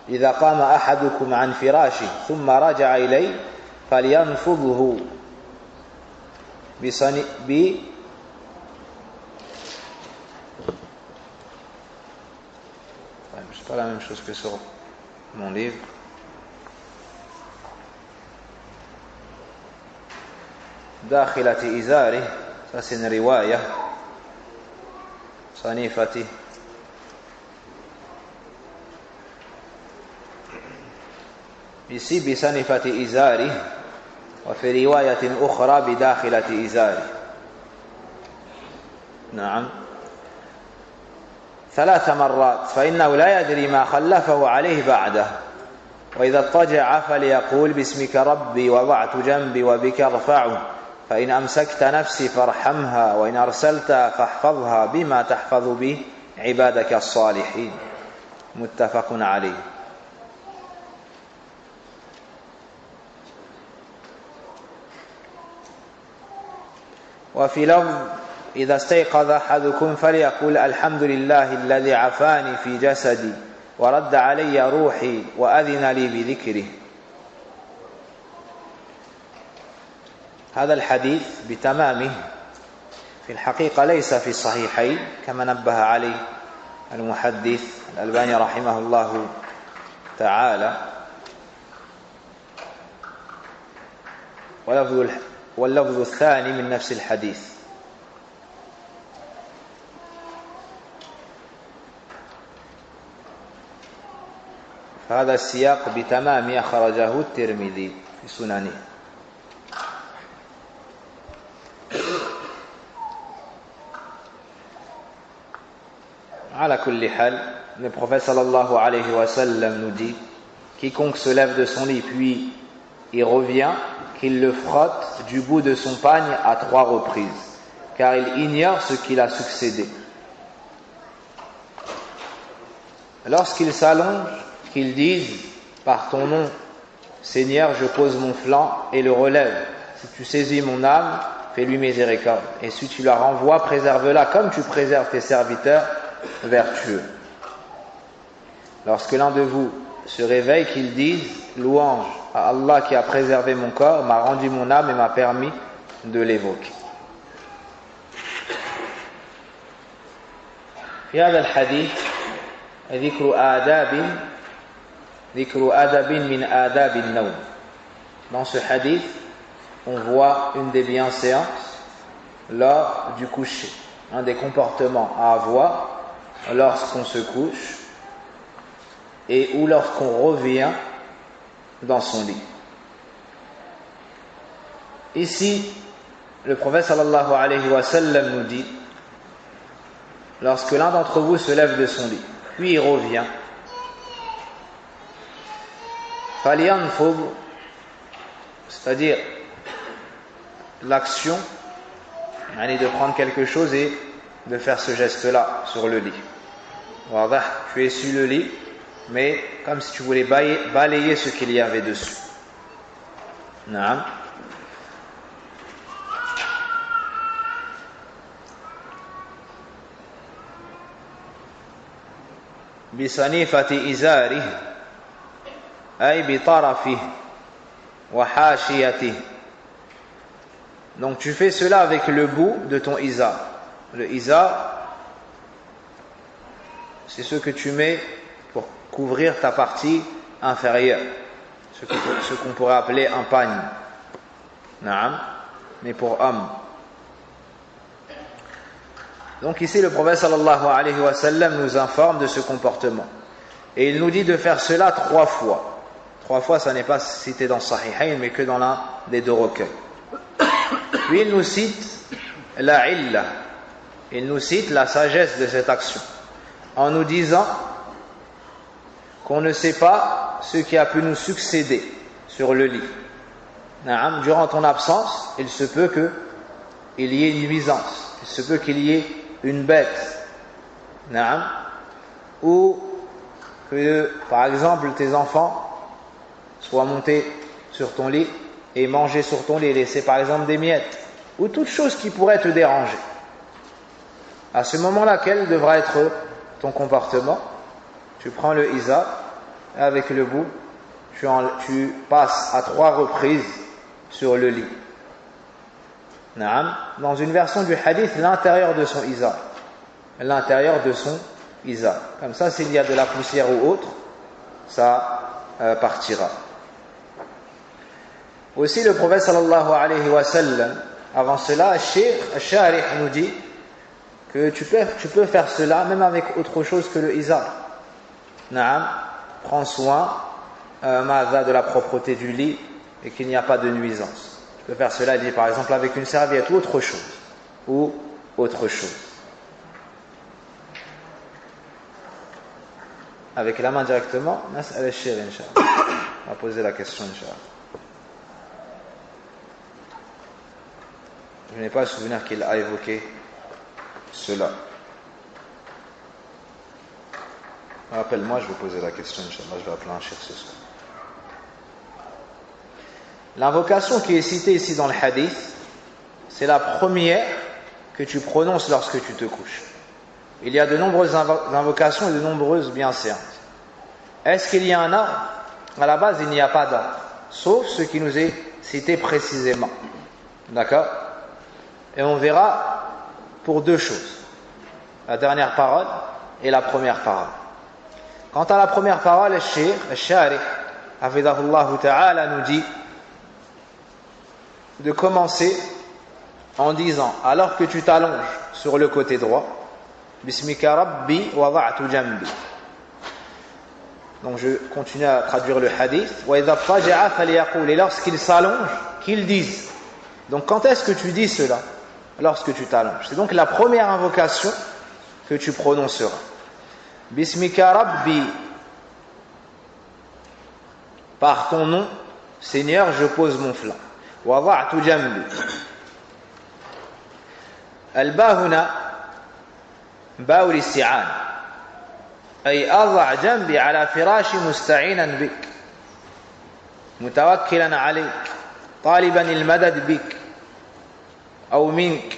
إذا قام أحدكم عن فراشه ثم رجع إليه فلينفضه c'est pas la même chose que sur mon livre. داخلة إزاره, ça c'est une riwaya صنيفته. Ici بصنيفة إزاره, وفي رواية أخرى بداخلة إزاره. نعم 3 مرات, فإنه لا يدري ما خلفه عليه بعده. وإذا اضطجع فليقول باسمك ربي وضعت جنبي وبك ارفعه. فإن أمسكت نفسي فارحمها وإن أرسلتها فاحفظها بما تحفظ به عبادك الصالحين. متفق عليه. وفي لفظ: إذا استيقظ أحدكم فليقول الحمد لله الذي عافاني في جسدي ورد علي روحي وأذن لي بذكره. هذا الحديث بتمامه في الحقيقة ليس في الصحيحين كما نبه عليه المحدث الألباني رحمه الله تعالى، واللفظ الثاني من نفس الحديث. هذا السياق بتمام أخرجه الترمذي في سننه. على كل حال, le prophète sallallahu alayhi wa sallam nous dit: quiconque se lève de son lit puis y revient, qu'il le frotte du bout de son pagne à 3 reprises, car il ignore ce qu'il a succédé. Lorsqu'il s'allonge, qu'il dise: par ton nom, Seigneur, je pose mon flanc et le relève. Si tu saisis mon âme, fais-lui miséricorde. Et si tu la renvoies, préserve-la comme tu préserves tes serviteurs vertueux. Lorsque l'un de vous se réveille, qu'il dise louange à Allah qui a préservé mon corps, m'a rendu mon âme et m'a permis de l'évoquer. في هذا الحديث ذكر آداب من آداب النوم. Dans ce hadith, on voit une des bienséances lors du coucher, un des comportements à avoir lorsqu'on se couche et ou lorsqu'on revient dans son lit. Ici, le prophète sallallahu alayhi wa sallam nous dit, lorsque l'un d'entre vous se lève de son lit, puis il revient, falyanfud, c'est-à-dire l'action de prendre quelque chose et de faire ce geste-là sur le lit. Tu es sur le lit, mais comme si tu voulais balayer ce qu'il y avait dessus. Naam. بصنيفة إزاره أي بطرفه وحاشيته. Donc tu fais cela avec le bout de ton izar. Le izar, c'est ce que tu mets pour couvrir ta partie inférieure, ce qu'on pourrait appeler un pagne. Naam, mais pour homme. Donc ici le prophète sallallahu alayhi wa sallam nous informe de ce comportement. Et il nous dit de faire cela 3 fois. 3 fois, ça n'est pas cité dans Sahihayn, mais que dans l'un des 2 recueils. Puis il nous cite la illa. Il nous cite la sagesse de cette action. En nous disant qu'on ne sait pas ce qui a pu nous succéder sur le lit. Durant ton absence, il se peut qu'il y ait une nuisance. Il se peut qu'il y ait une bête, ou que par exemple tes enfants soient montés sur ton lit et manger sur ton lit et laisser par exemple des miettes, ou toute chose qui pourrait te déranger. À ce moment-là, quel devra être ton comportement? Tu prends le izar et avec le bout tu passes à 3 reprises sur le lit. Dans une version du hadith, l'intérieur de son izar. L'intérieur de son izar. Comme ça, s'il y a de la poussière ou autre, ça partira. Aussi, le prophète sallallahu alayhi wa sallam, avant cela, Al-Sharih nous dit que tu peux faire cela même avec autre chose que le izar. Prends soin de la propreté du lit et qu'il n'y a pas de nuisance. Tu peux faire cela, il dit par exemple avec une serviette ou autre chose. Avec la main directement, Nas'al al-Shir, Inch'Allah. On va poser la question, Inch'Allah. Je n'ai pas le souvenir qu'il a évoqué cela. Rappelle-moi, je vais poser la question, Inch'Allah. Je vais appeler un Shir ce soir. L'invocation qui est citée ici dans le hadith, c'est la première que tu prononces lorsque tu te couches. Il y a de nombreuses invocations et de nombreuses bienséances. Est-ce qu'il y a un ordre? À la base, il n'y a pas d'ordre, sauf ce qui nous est cité précisément. D'accord? Et on verra pour 2 choses. La dernière parole et la première parole. Quant à la première parole, le Sharih, hafidhahullah ta'ala, nous dit de commencer en disant, alors que tu t'allonges sur le côté droit, Bismika Rabbi wada'tu jambi. Donc je continue à traduire le hadith. Wa idha faja'a falyaqul. Et lorsqu'il s'allonge, qu'il dise. Donc quand est-ce que tu dis cela? Lorsque tu t'allonges. C'est donc la première invocation que tu prononceras. Bismika Rabbi. Par ton nom, Seigneur, je pose mon flanc. وضعت جنبي. الباء هنا باء الاستعانة، أي أضع جنبي على فراشي مستعينا بك متوكلا عليك طالبا المدد بك أو منك.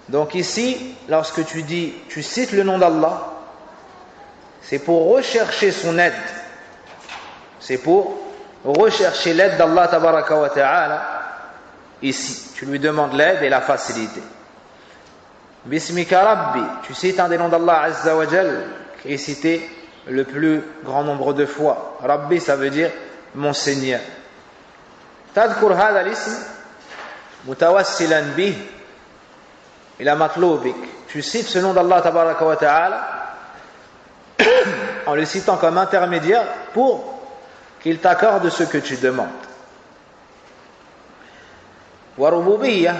Donc ici, lorsque tu cites le nom d'Allah, c'est pour rechercher son aide. C'est pour rechercher l'aide d'Allah tabaraka wa ta'ala. Ici, tu lui demandes l'aide et la facilité. Bismika Rabbi, tu cites un des noms d'Allah Azza wa Jal, qui est cité le plus grand nombre de fois. Rabbi, ça veut dire mon Seigneur. Tadkur hada l'ism mutawassilan bih ila matlubik. Tu cites ce nom d'Allah tabaraka wa ta'ala en le citant comme intermédiaire pour qu'il t'accorde ce que tu demandes. Wa rububiyyah,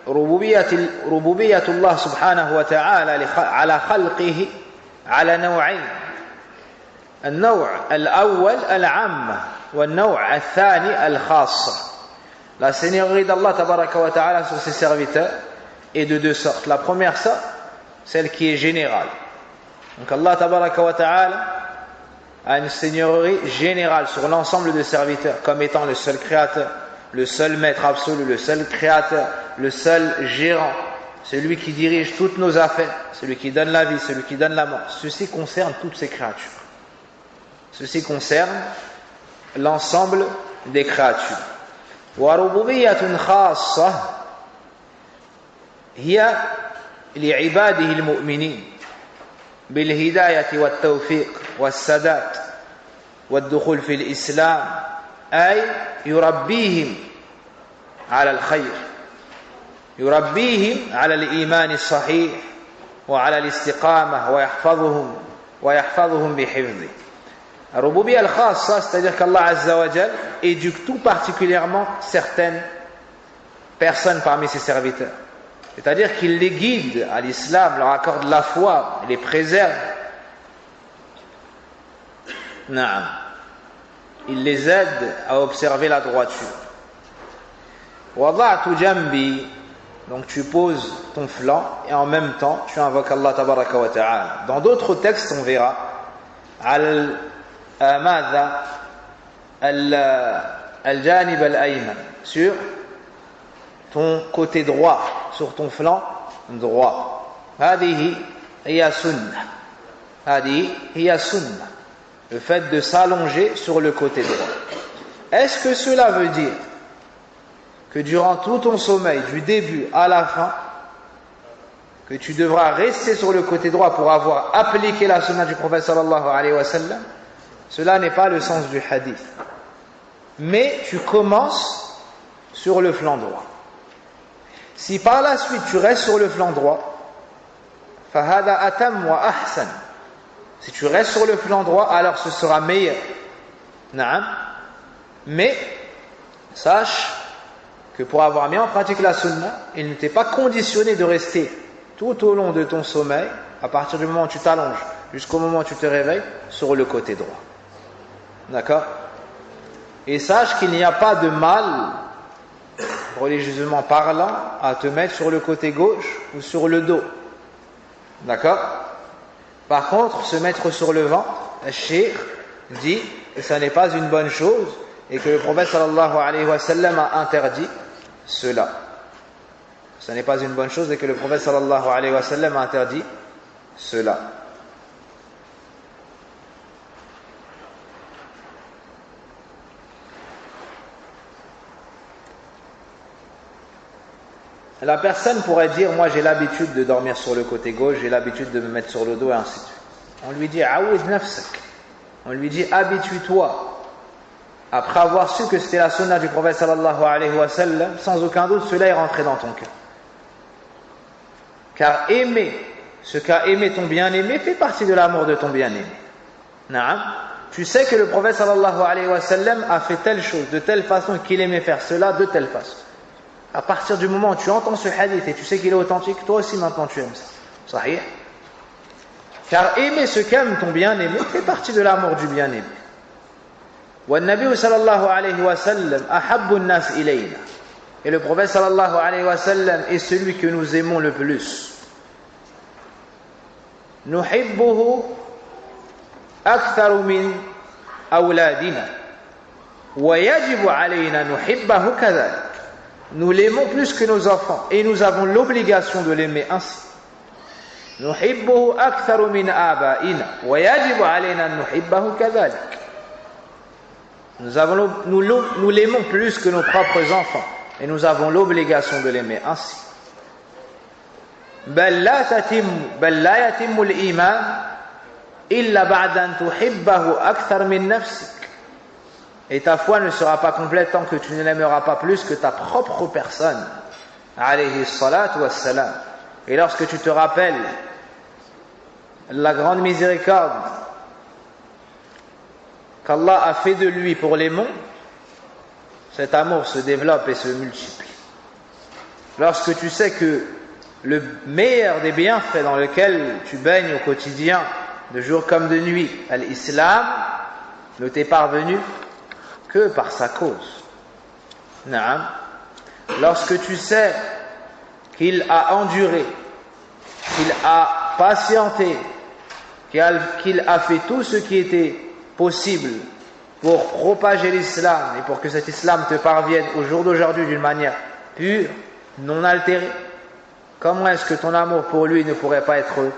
ربوبية الله سبحانه وتعالى على خلقه على نوعين. النوع الأول العامة والنوع الثاني الخاصة. La seigneurie d'Allah tabaraka wa ta'ala sur ses serviteurs est de deux sortes. La première sorte, celle qui est générale. Donc Allah tabaraka wa ta'ala a une seigneurie générale sur l'ensemble des serviteurs comme étant le seul créateur, le seul maître absolu, le seul créateur, le seul gérant, celui qui dirige toutes nos affaires, celui qui donne la vie, celui qui donne la mort. Ceci concerne toutes ces créatures. Ceci concerne l'ensemble des créatures. وربوبية خاصة هي لعباده المؤمنين بالهداية والتوفيق والسداد والدخول في الإسلام أي يربيهم على الخير يربيهم على الإيمان الصحيح وعلى الاستقامة ويحفظهم بحفظه. الربوبية الخاصة, c'est-à-dire qu'Allah Azza wa Jal éduque tout particulièrement certaines personnes parmi ses serviteurs. C'est-à-dire qu'il les guide à l'islam, leur accorde la foi, les préserve. Naam. Il les aide à observer la droiture. Wada'tu jambi, donc tu poses ton flanc et en même temps tu invoques Allah tabaraka wa ta'ala. Dans d'autres textes on verra al-janib al-ayman, sur ton côté droit, sur ton flanc droit. Hadihi hiya sunnah. Hadihi hiya sunnah. Le fait de s'allonger sur le côté droit. Est-ce que cela veut dire que durant tout ton sommeil, du début à la fin, que tu devras rester sur le côté droit pour avoir appliqué la sunna du prophète sallallahu alayhi wa sallam? Cela n'est pas le sens du hadith. Mais tu commences sur le flanc droit. Si par la suite tu restes sur le flanc droit, fahada atam wa ahsan. Si tu restes sur le flanc droit, alors ce sera meilleur. Naam. Mais sache que pour avoir mis en pratique la sunna, il ne t'est pas conditionné de rester tout au long de ton sommeil, à partir du moment où tu t'allonges jusqu'au moment où tu te réveilles, sur le côté droit. D'accord? Et sache qu'il n'y a pas de mal, religieusement parlant, à te mettre sur le côté gauche ou sur le dos. D'accord? Par contre, se mettre sur le ventre, le cheikh dit que ça n'est pas une bonne chose et que le prophète sallallahu alayhi wa sallam a interdit cela. Ça n'est pas une bonne chose et que le prophète sallallahu alayhi wa sallam a interdit cela. La personne pourrait dire, moi j'ai l'habitude de dormir sur le côté gauche, j'ai l'habitude de me mettre sur le dos et ainsi de suite. On lui dit, awid nafsak. On lui dit, habitue-toi. Après avoir su que c'était la sunna du prophète sallallahu alayhi wa sallam, sans aucun doute cela est rentré dans ton cœur. Car aimer ce qu'a aimé ton bien-aimé fait partie de l'amour de ton bien-aimé. Naam. Tu sais que le prophète sallallahu alayhi wa sallam a fait telle chose, de telle façon qu'il aimait faire cela, de telle façon. À partir du moment où tu entends ce hadith et tu sais qu'il est authentique, toi aussi maintenant tu aimes ça. Sahih. Car aimer ce qu'aime ton bien-aimé fait partie de l'amour du bien-aimé. والنبي صلى الله عليه وسلم أحب الناس إلينا. Et le prophète sallallahu alayhi wa sallam est celui que nous aimons le plus. نحبه أكثر من أولادنا ويجب علينا نحبه كذلك. nous l'aimons plus que nos enfants et nous avons l'obligation de l'aimer ainsi. نحبه أكثر من آبائنا ويجب علينا أن نحبه كذلك. Nous l'aimons plus que nos propres enfants et nous avons l'obligation de l'aimer ainsi. بل لا يتم الإيمان إلا بعد أن تحبه أكثر من نفسك. Et ta foi ne sera pas complète tant que tu ne l'aimeras pas plus que ta propre personne. Alayhi salatu wassalam. Et lorsque tu te rappelles la grande miséricorde qu'Allah a fait de lui pour les mondes, cet amour se développe et se multiplie. Lorsque tu sais que le meilleur des bienfaits dans lequel tu baignes au quotidien, de jour comme de nuit, l'islam, ne t'est parvenu que par sa cause. Naam. Lorsque tu sais qu'il a enduré, qu'il a patienté, qu'il a fait tout ce qui était possible pour propager l'islam et pour que cet islam te parvienne au jour d'aujourd'hui d'une manière pure, non altérée, comment est-ce que ton amour pour lui ne pourrait pas être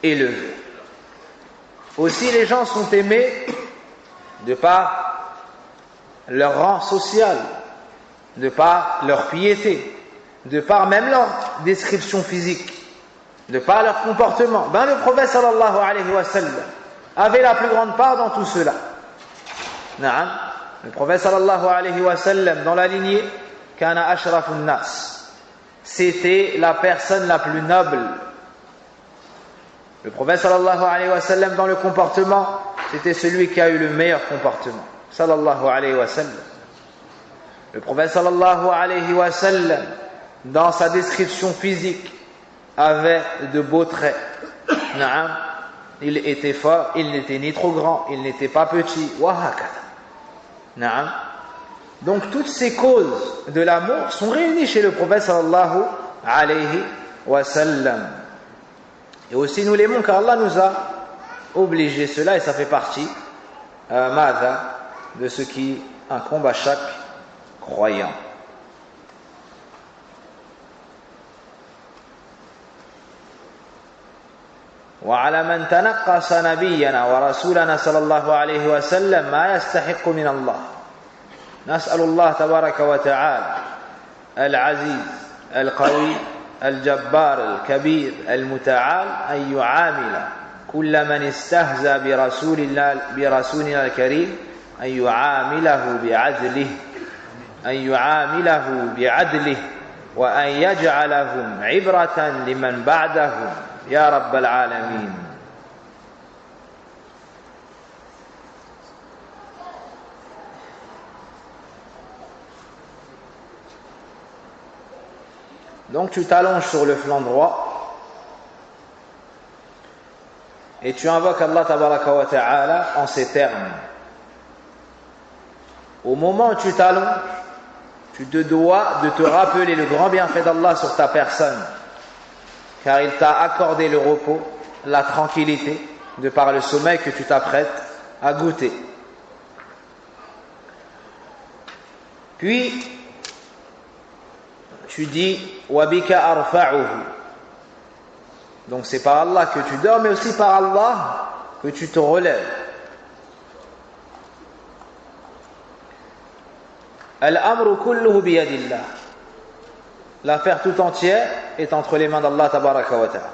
élevé? Aussi, les gens sont aimés de par leur rang social, de par leur piété, de par même leur description physique, de par leur comportement. Le prophète sallallahu alayhi wa sallam avait la plus grande part dans tout cela. Le prophète sallallahu alayhi wa sallam, dans la lignée, kana ashrafun nas, c'était la personne la plus noble. Le prophète sallallahu alayhi wa sallam, dans le comportement, c'était celui qui a eu le meilleur comportement. Sallallahu alayhi wa sallam. Le prophète sallallahu alayhi wa sallam, dans sa description physique, avait de beaux traits. Il était fort, il n'était ni trop grand, il n'était pas petit. Donc toutes ces causes de l'amour sont réunies chez le prophète sallallahu alayhi wa sallam. Et aussi nous l'aimons car Allah nous a obligé cela et ça fait partie de ce qui incombe à chaque croyant. وعلى من تنقص نبينا ورسولنا صلى الله عليه وسلم ما يستحق من الله. نسأل الله تبارك وتعالى العزيز القوي الجبار الكبير المتعال أن يعامل كل من استهزأ برسولنا الكريم أن يعامله بعدله وأن يجعلهم عبرة لمن بعدهم يا رب العالمين. Donc tu t'allonges sur le flanc droit et tu invoques Allah tabaraka wa ta'ala en ces termes. Au moment où tu t'allonges, tu te dois de te rappeler le grand bienfait d'Allah sur ta personne, car il t'a accordé le repos, la tranquillité, de par le sommeil que tu t'apprêtes à goûter. Puis, tu dis « Wabika arfa'uhu » donc c'est par Allah que tu dors, mais aussi par Allah que tu te relèves. Al-amru kulluhu biyadillah. L'affaire tout entière est entre les mains d'Allah tabaraka wa ta'ala.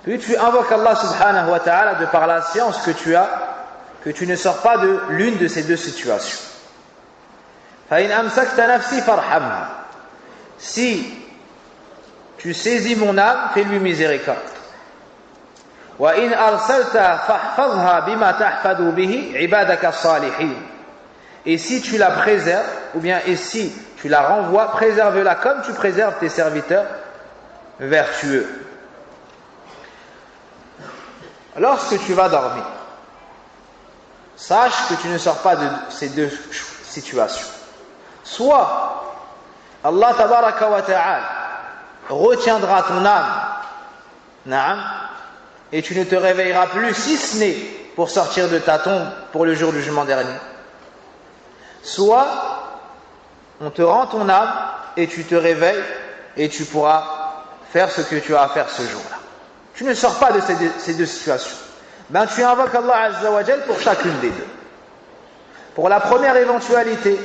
Puis tu invoques Allah subhanahu wa ta'ala de par la science que tu as, que tu ne sors pas de l'une de ces deux situations. Fa in amsakta nafsi farhamha. Si tu saisis mon âme, fais-lui miséricorde. Wa in arsalta fahfazha bima tahfadu bihi ibadaka as-salihin. Et si tu la préserves, ou bien et si tu la renvoies, préserve-la comme tu préserves tes serviteurs vertueux. Lorsque tu vas dormir, sache que tu ne sors pas de ces deux situations. Soit Allah tabaraka wa ta'ala retiendra ton âme, et tu ne te réveilleras plus si ce n'est pour sortir de ta tombe pour le jour du jugement dernier. Soit on te rend ton âme et tu te réveilles et tu pourras faire ce que tu as à faire ce jour-là. Tu ne sors pas de ces deux situations. Ben, tu invoques Allah Azza wa Jal pour chacune des deux. Pour la première éventualité,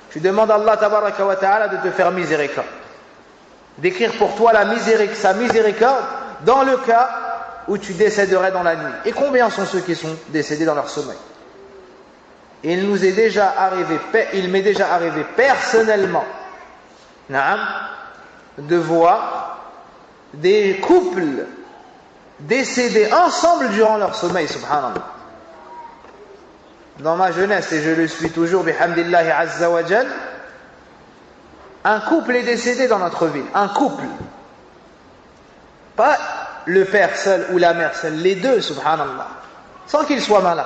tu demandes à Allah Tabaraka wa Ta'ala de te faire miséricorde, d'écrire pour toi sa miséricorde dans le cas où tu décéderais dans la nuit. Et combien sont ceux qui sont décédés dans leur sommeil? Il m'est déjà arrivé personnellement de voir des couples décédés ensemble durant leur sommeil, subhanallah. Dans ma jeunesse, et je le suis toujours, bihamdillahi azza wa jal, un couple est décédé dans notre ville. Un couple. Pas le père seul ou la mère seule, les deux, subhanallah. Sans qu'ils soient malades.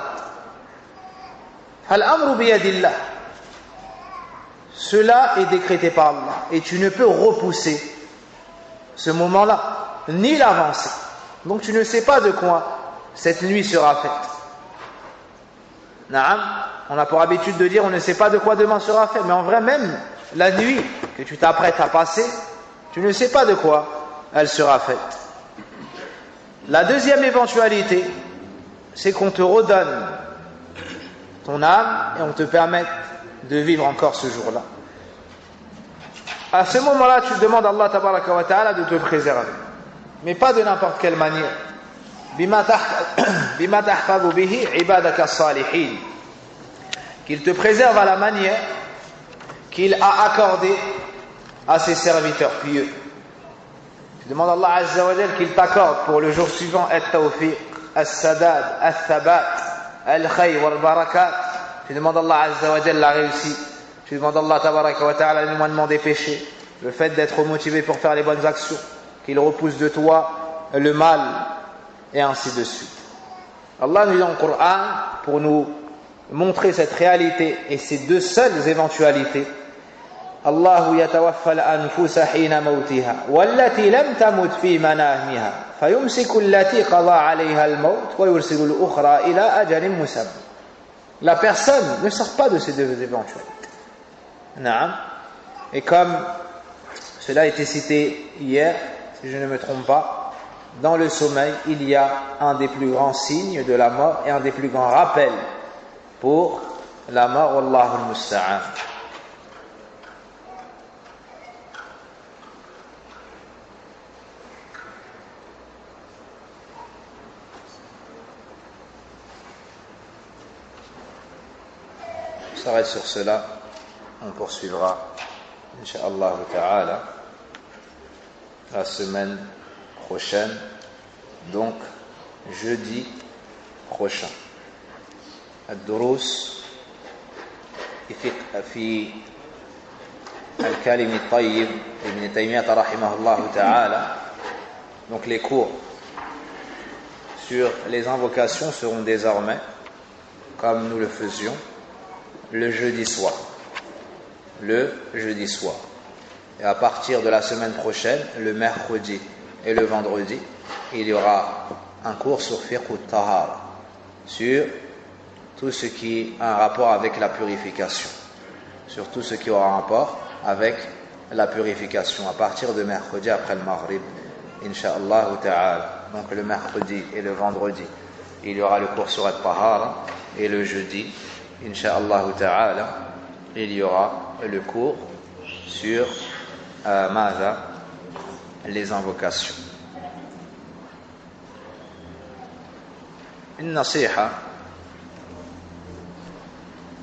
Al-amru biyadillah. Cela est décrété par Allah. Et tu ne peux repousser ce moment-là, ni l'avancer. Donc tu ne sais pas de quoi cette nuit sera faite. Naam, on a pour habitude de dire on ne sait pas de quoi demain sera fait, mais en vrai même la nuit que tu t'apprêtes à passer, tu ne sais pas de quoi elle sera faite. La deuxième éventualité, c'est qu'on te redonne ton âme et on te permette de vivre encore ce jour-là. À ce moment-là, tu demandes à Allah Tabaraka wa Ta'ala de te préserver, mais pas de n'importe quelle manière. Bima tahfadhu bihi ibadaka salihin, qu'il te préserve à la manière qu'il a accordé à ses serviteurs pieux. Tu demandes à Allah Azza wa Jal qu'il t'accorde pour le jour suivant at-tawfiq, as-sadad, al-thabat, al-khayr wal-barakat. Tu demandes à Allah Azza wa Jal la réussite. Tu demandes à Allah Tabaraka wa Ta'ala l'éloignement des péchés, le fait d'être motivé pour faire les bonnes actions, qu'il repousse de toi le mal, et ainsi de suite. Allah nous dit dans le Coran, pour nous montrer cette réalité et ces deux seules éventualités, Allahu yatawaffa al-anfusa hina mawtiha wallati lam tamut fi manamiha fayumsiku allati qada 'alayha al-maut wa yursilu al-ukhra ila ajalin musamma. La personne ne sort pas de ces deux éventualités. Naam. Et comme cela a été cité hier, si je ne me trompe pas, dans le sommeil, il y a un des plus grands signes de la mort et un des plus grands rappels pour la mort. Wallahu al-musta'an. On s'arrête sur cela. On poursuivra, Inch'Allah ta'ala, la semaine prochaine, donc jeudi prochain. الدروس في الكلم الطيب لابن تيمية رحمه الله تعالى. Donc les cours sur les invocations seront désormais, comme nous le faisions, le jeudi soir. Le jeudi soir. Et à partir de la semaine prochaine, le mercredi et le vendredi, il y aura un cours sur fiqh al-tahara, sur tout ce qui a un rapport avec la purification, sur tout ce qui aura un rapport avec la purification, à partir de mercredi après le maghrib, incha'Allah ta'ala. Donc le mercredi et le vendredi, il y aura le cours sur al-tahara, et le jeudi, incha'Allah ta'ala, il y aura le cours sur les invocations. Une nasiha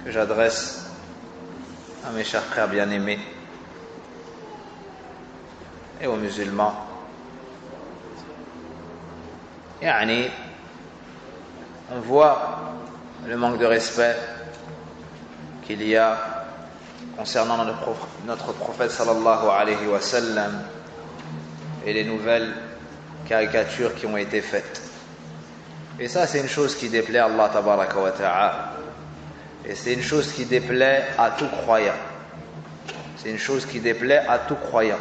que j'adresse à mes chers frères bien-aimés et aux musulmans. On voit le manque de respect qu'il y a concernant notre prophète sallallahu alayhi wa sallam et les nouvelles caricatures qui ont été faites. Et ça, c'est une chose qui déplaît à Allah tabaraka wa ta'ala. Et c'est une chose qui déplaît à tout croyant. C'est une chose qui déplaît à tout croyant.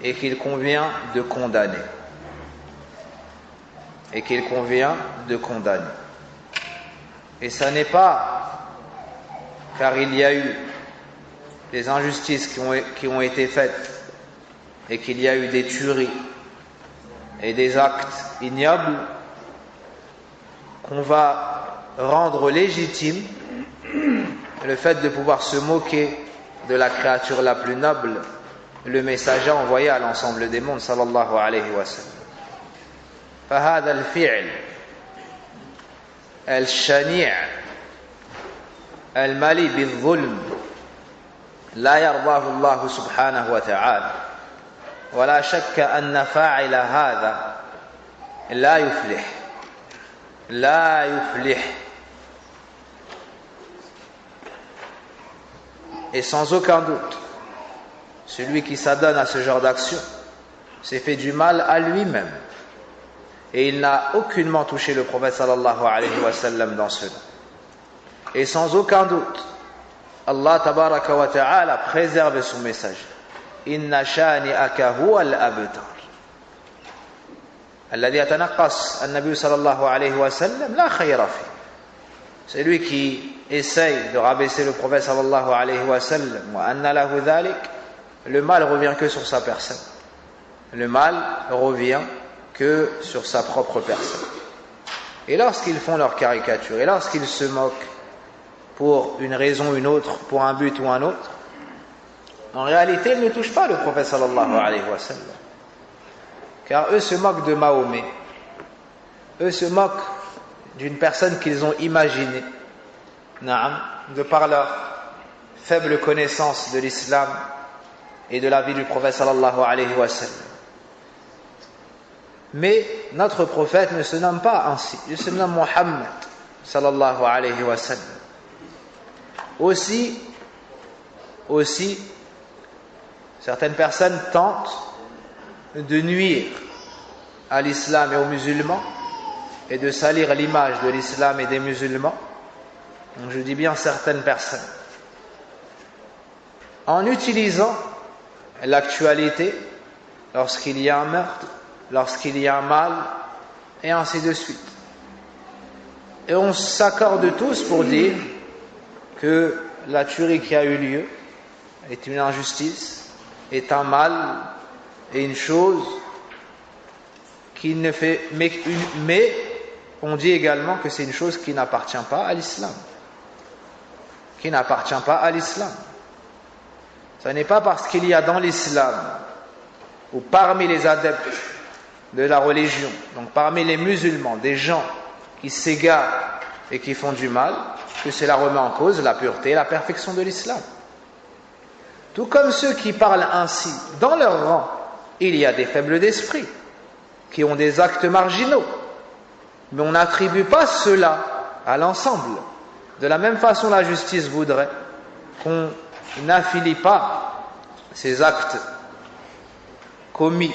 Et qu'il convient de condamner. Et qu'il convient de condamner. Et ça n'est pas car il y a eu des injustices qui ont été faites et qu'il y a eu des tueries et des actes ignobles, qu'on va rendre légitime le fait de pouvoir se moquer de la créature la plus noble, le messager envoyé à l'ensemble des mondes, sallallahu alayhi wa sallam. فهذا الفعل الشنيع المليء بالظلم لا يرضاه الله سبحانه وتعالى ولا شك أن فاعل هذا لا يفلح. Et sans aucun doute, celui qui s'adonne à ce genre d'action s'est fait du mal à lui-même. Et il n'a aucunement touché le prophète sallallahu alayhi wa sallam dans cela. Et sans aucun doute, Allah tabaraka wa ta'ala préserve son message. Inna shani'aka huwa al-abtar. Alladhi yatanaqas an-nabi sallallahu alayhi wa sallam la khayra fi. Celui qui essaye de rabaisser le prophète sallallahu alayhi wa sallam wa anna lahu dhalik, le mal revient que sur sa personne. Le mal revient que sur sa propre personne. Et lorsqu'ils font leur caricature, et lorsqu'ils se moquent pour une raison ou une autre, pour un but ou un autre, en réalité, ils ne touchent pas le prophète sallallahu alayhi wa sallam. Car eux se moquent de Mahomet. Eux se moquent d'une personne qu'ils ont imaginée, de par leur faible connaissance de l'islam et de la vie du prophète sallallahu alayhi wa sallam. Mais notre prophète ne se nomme pas ainsi, il se nomme Muhammad sallallahu alayhi wa sallam. Aussi, certaines personnes tentent de nuire à l'islam et aux musulmans et de salir l'image de l'islam et des musulmans. Donc je dis bien certaines personnes, en utilisant l'actualité lorsqu'il y a un meurtre, lorsqu'il y a un mal, et ainsi de suite. Et on s'accorde tous pour dire que la tuerie qui a eu lieu est une injustice, est un mal et une chose qui ne fait... Mais on dit également que c'est une chose qui n'appartient pas à l'islam. Qui n'appartient pas à l'islam. Ce n'est pas parce qu'il y a dans l'islam, ou parmi les adeptes de la religion, donc parmi les musulmans, des gens qui s'égarent et qui font du mal, que cela remet en cause la pureté et la perfection de l'islam. Tout comme ceux qui parlent ainsi, dans leur rang, il y a des faibles d'esprit, qui ont des actes marginaux, mais on n'attribue pas cela à l'ensemble. De la même façon, la justice voudrait qu'on n'affilie pas ces actes commis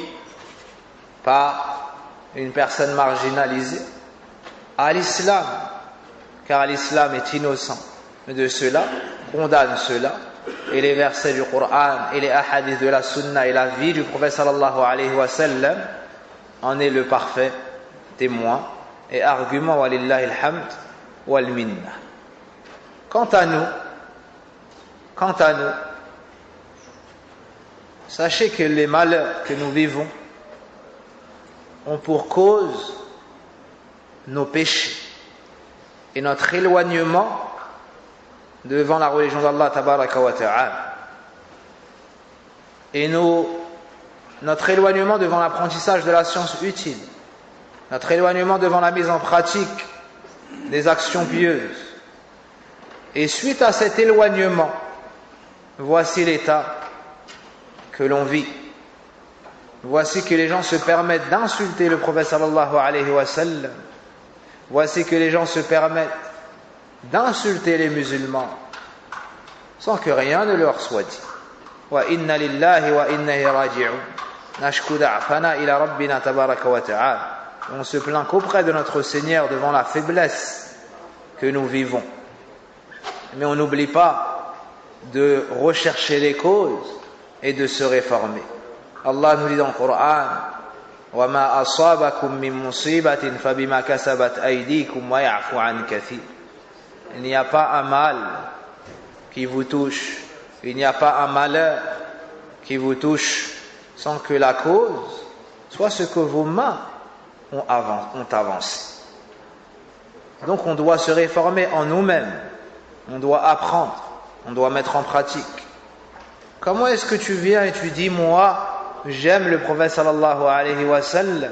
par une personne marginalisée à l'islam, car l'islam est innocent de cela, condamne cela, et les versets du Coran et les hadiths de la Sunna et la vie du prophète sallallahu alayhi wa sallam en est le parfait témoin et argument, walillahi alhamd wal minna. Quant à nous, sachez que les malheurs que nous vivons ont pour cause nos péchés et notre éloignement devant la religion d'Allah tabaraka wa ta'ala et notre éloignement devant l'apprentissage de la science utile, notre éloignement devant la mise en pratique des actions pieuses. Et suite à cet éloignement, voici l'état que l'on vit. Voici que les gens se permettent d'insulter le prophète sallallahu alayhi wa sallam. Voici que les gens se permettent d'insulter les musulmans sans que rien ne leur soit dit. Wa inna lillahi wa inna ilayhi raji'un. Nashku da'fana ila rabbina tabaraka wa ta'ala. On se plaint qu'auprès de notre Seigneur devant la faiblesse que nous vivons. Mais on n'oublie pas de rechercher les causes et de se réformer. Allah nous dit dans le Coran: وَمَا أَصَابَكُم مِّن مُّصِيبَةٍ فَبِمَا كَسَبَتْ أَيْدِيكُمْ وَيَعْفُ عَنْ كَثِيرٍ. Il n'y a pas un mal qui vous touche il n'y a pas un malheur qui vous touche sans que la cause soit ce que vos mains ont avancé. Donc on doit se réformer en nous-mêmes, on doit apprendre, on doit mettre en pratique. Comment est-ce que tu viens et tu dis, moi, j'aime le prophète sallallahu alayhi wa sallam?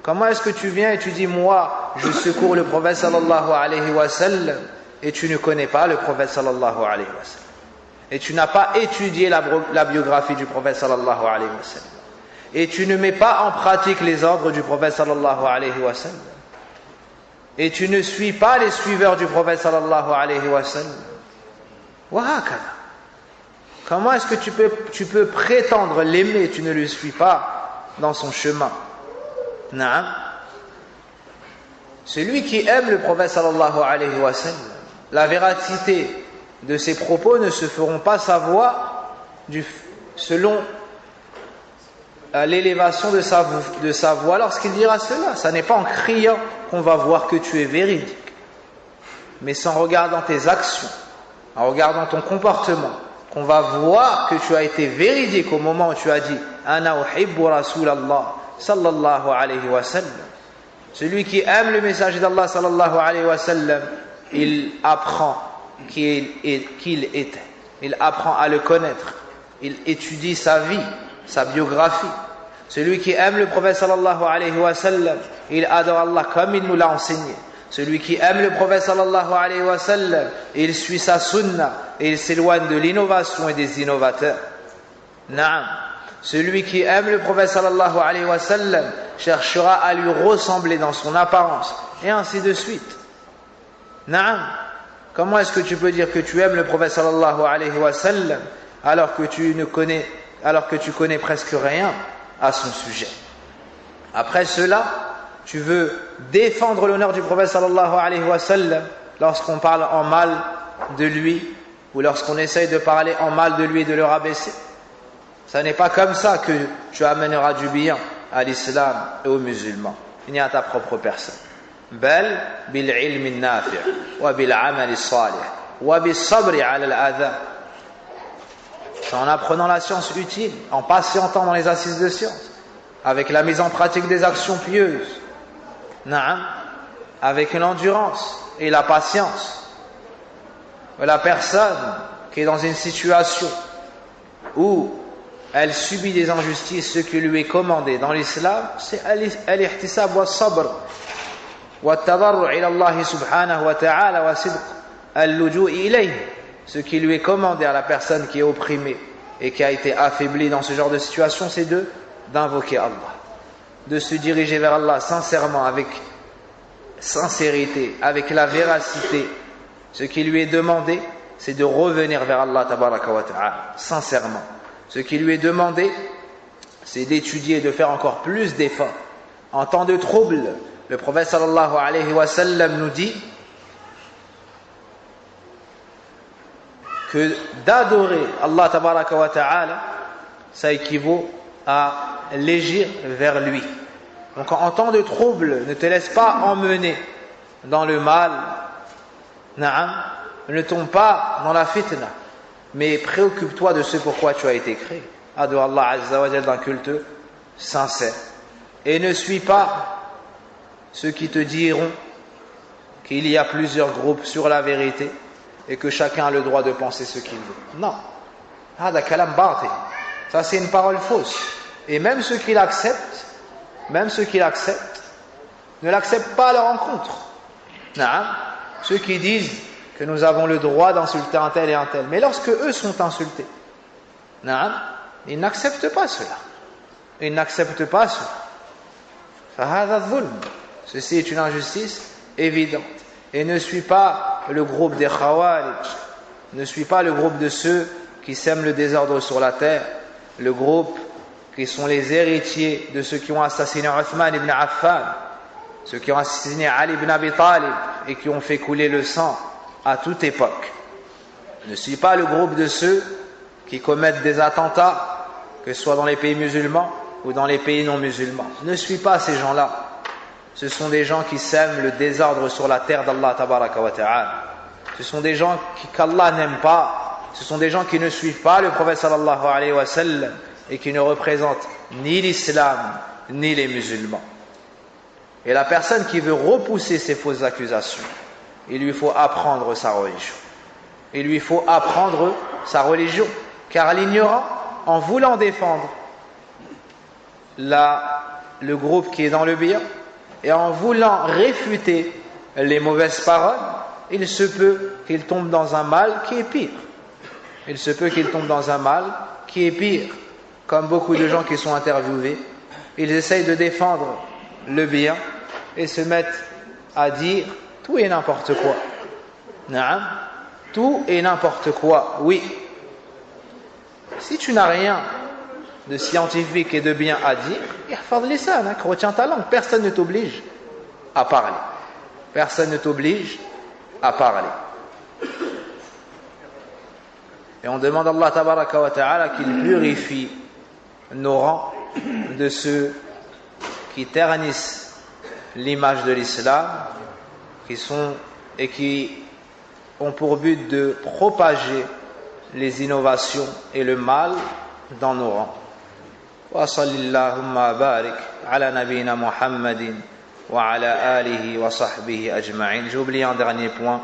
Comment est-ce que tu viens et tu dis, moi, je secours le prophète sallallahu alayhi wa sallam, et tu ne connais pas le prophète sallallahu alayhi wa sallam? Et tu n'as pas étudié la biographie du prophète sallallahu alayhi wa sallam. Et tu ne mets pas en pratique les ordres du prophète sallallahu alayhi wa sallam. Et tu ne suis pas les suiveurs du prophète sallallahu alayhi wa sallam. Wahakada. Comment est-ce que tu peux prétendre l'aimer, tu ne le suis pas dans son chemin? Naam. Celui qui aime le prophète sallallahu alayhi wa sallam, la véracité de ses propos ne se feront pas savoir selon l'élévation de sa voix lorsqu'il dira cela. Ça n'est pas en criant qu'on va voir que tu es véridique, mais c'est en regardant tes actions, en regardant ton comportement, qu'on va voir que tu as été véridique au moment où tu as dit Ana uhibbu Rasulallah sallallahu alayhi wa sallam. Celui qui aime le messager d'Allah sallallahu alayhi wa sallam, il apprend qu'il était, il apprend à le connaître, il étudie sa vie, sa biographie. Celui qui aime le prophète sallallahu alayhi wa sallam, il adore Allah comme il nous l'a enseigné. Celui qui aime le prophète sallallahu alayhi wa sallam, il suit sa sunna et il s'éloigne de l'innovation et des innovateurs. Naam. Celui qui aime le prophète sallallahu alayhi wa sallam cherchera à lui ressembler dans son apparence, et ainsi de suite. Naam. Comment est-ce que tu peux dire que tu aimes le prophète sallallahu alayhi wa sallam alors que tu connais presque rien à son sujet? Après cela, tu veux défendre l'honneur du prophète sallallahu alayhi wa sallam lorsqu'on parle en mal de lui, ou lorsqu'on essaye de parler en mal de lui et de le rabaisser. Ça n'est pas comme ça que tu amèneras du bien à l'islam et aux musulmans, ni à ta propre personne. Bal bil ilmi nafi' wa bil amali salih wa bis sabri ala al-adha. C'est en apprenant la science utile, en patientant dans les assises de science, avec la mise en pratique des actions pieuses, Naam, avec l'endurance et la patience. La personne qui est dans une situation où elle subit des injustices, ce qui lui est commandé dans l'islam, c'est al-ihtisab wa sabr wa tadarru' ila Allah subhanahu wa ta'ala wa sidq al-luju' ilayh. Ce qui lui est commandé à la personne qui est opprimée et qui a été affaiblie dans ce genre de situation, c'est d'invoquer Allah, de se diriger vers Allah sincèrement, avec sincérité, avec la véracité. Ce qui lui est demandé, c'est de revenir vers Allah tabaraka wa ta'ala, sincèrement. Ce qui lui est demandé, c'est d'étudier et de faire encore plus d'efforts. En temps de trouble, le prophète sallallahu alayhi wa sallam nous dit que d'adorer Allah tabaraka wa ta'ala, ça équivaut à légir vers lui. Donc en temps de trouble, ne te laisse pas emmener dans le mal, Naam, ne tombe pas dans la fitna, mais préoccupe-toi de ce pourquoi tu as été créé. Adore Allah Azza wa Jalla d'un culte sincère. Et ne suis pas ceux qui te diront qu'il y a plusieurs groupes sur la vérité et que chacun a le droit de penser ce qu'il veut. Non. Hada kalam batil. Ça c'est une parole fausse. Et même ceux qui l'acceptent, ne l'acceptent pas à leur encontre. Naam. Ceux qui disent que nous avons le droit d'insulter un tel et un tel, mais lorsque eux sont insultés, naam, ils n'acceptent pas cela. Ils n'acceptent pas cela. Fahadha dhulm. Ceci est une injustice évidente. Et ne suis pas le groupe des Khawarij, ne suis pas le groupe de ceux qui sèment le désordre sur la terre, le groupe qui sont les héritiers de ceux qui ont assassiné Uthman ibn Affan, ceux qui ont assassiné Ali ibn Abi Talib et qui ont fait couler le sang à toute époque. Ne suis pas le groupe de ceux qui commettent des attentats, que ce soit dans les pays musulmans ou dans les pays non musulmans. Ne suis pas ces gens-là. Ce sont des gens qui sèment le désordre sur la terre d'Allah tabaraka wa ta'ala. Ce sont des gens qu'Allah n'aime pas Ce sont des gens qui ne suivent pas le prophète sallallahu alayhi wa sallam et qui ne représentent ni l'islam ni les musulmans. Et la personne qui veut repousser ces fausses accusations, il lui faut apprendre sa religion. Il lui faut apprendre sa religion, car l'ignorant, en voulant défendre le groupe qui est dans le bien et en voulant réfuter les mauvaises paroles, il se peut qu'il tombe dans un mal qui est pire. Il se peut qu'il tombe dans un mal qui est pire. Comme beaucoup de gens qui sont interviewés, ils essayent de défendre le bien et se mettent à dire tout et n'importe quoi. Naam, tout et n'importe quoi, oui. Si tu n'as rien de scientifique et de bien à dire, retiens ta langue. Personne ne t'oblige à parler. Personne ne t'oblige à parler. Et on demande à Allah tabaraka wa ta'ala qu'il purifie nos rangs de ceux qui ternissent l'image de l'islam, qui ont pour but de propager les innovations et le mal dans nos rangs. Wa sallallahu barik ala nabina Muhammadin wa ala alihi wa sahbihi ajma'in. J'ai oublié un dernier point.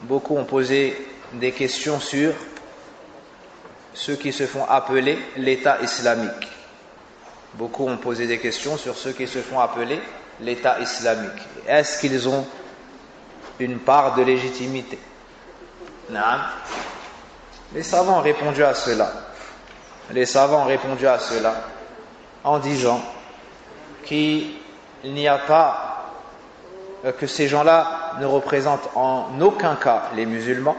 Beaucoup ont posé des questions sur ceux qui se font appeler l'État islamique. Beaucoup ont posé des questions sur ceux qui se font appeler l'État islamique. Est-ce qu'ils ont une part de légitimité? Non. Les savants ont répondu à cela. Les savants ont répondu à cela en disant qu'il n'y a pas que ces gens-là ne représentent en aucun cas les musulmans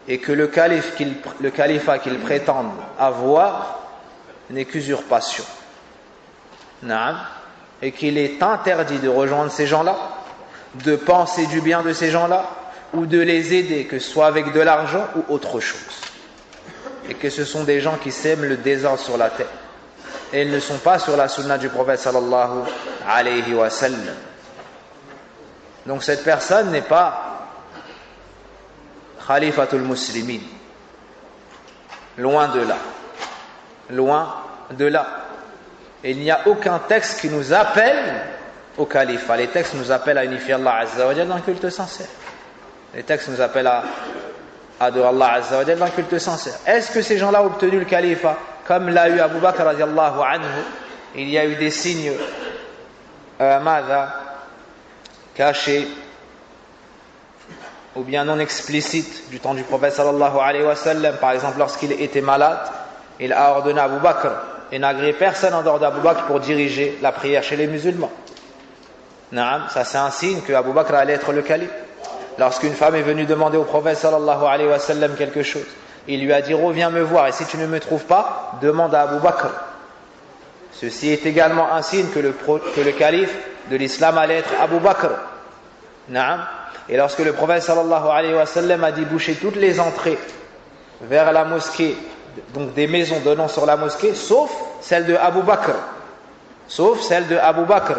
et que le califat qu'ils prétendent avoir n'est qu'usurpation. Naam. Et qu'il est interdit de rejoindre ces gens-là, de penser du bien de ces gens-là ou de les aider, que ce soit avec de l'argent ou autre chose. Et que ce sont des gens qui sèment le désordre sur la terre. Et ils ne sont pas sur la sunna du prophète sallallahu alayhi wa sallam. Donc cette personne n'est pas khalifatul muslimin. Loin de là. Loin de là. Et il n'y a aucun texte qui nous appelle au califat. Les textes nous appellent à unifier Allah Azza wa Jalla dans le culte sincère. Les textes nous appellent à adorer Allah Azza wa Jalla dans le culte sincère. Est-ce que ces gens-là ont obtenu le califat comme l'a eu Abu Bakr radiallahu anhu? Il y a eu des signes cachés ou bien non explicites du temps du prophète sallallahu alayhi wa sallam. Par exemple, lorsqu'il était malade, il a ordonné à Abu Bakr et n'a agréé personne en dehors d'Abu Bakr pour diriger la prière chez les musulmans. Naam, ça c'est un signe que Abu Bakr allait être le calife. Lorsqu'une femme est venue demander au prophète sallallahu alayhi wa sallam quelque chose, il lui a dit reviens me voir et si tu ne me trouves pas, demande à Abu Bakr. Ceci est également un signe que le calife de l'islam allait être Abu Bakr. Naam. Et lorsque le prophète sallallahu alayhi wa sallam a dit boucher toutes les entrées vers la mosquée, donc des maisons donnant sur la mosquée, sauf celle de Abu Bakr. Sauf celle de Abu Bakr.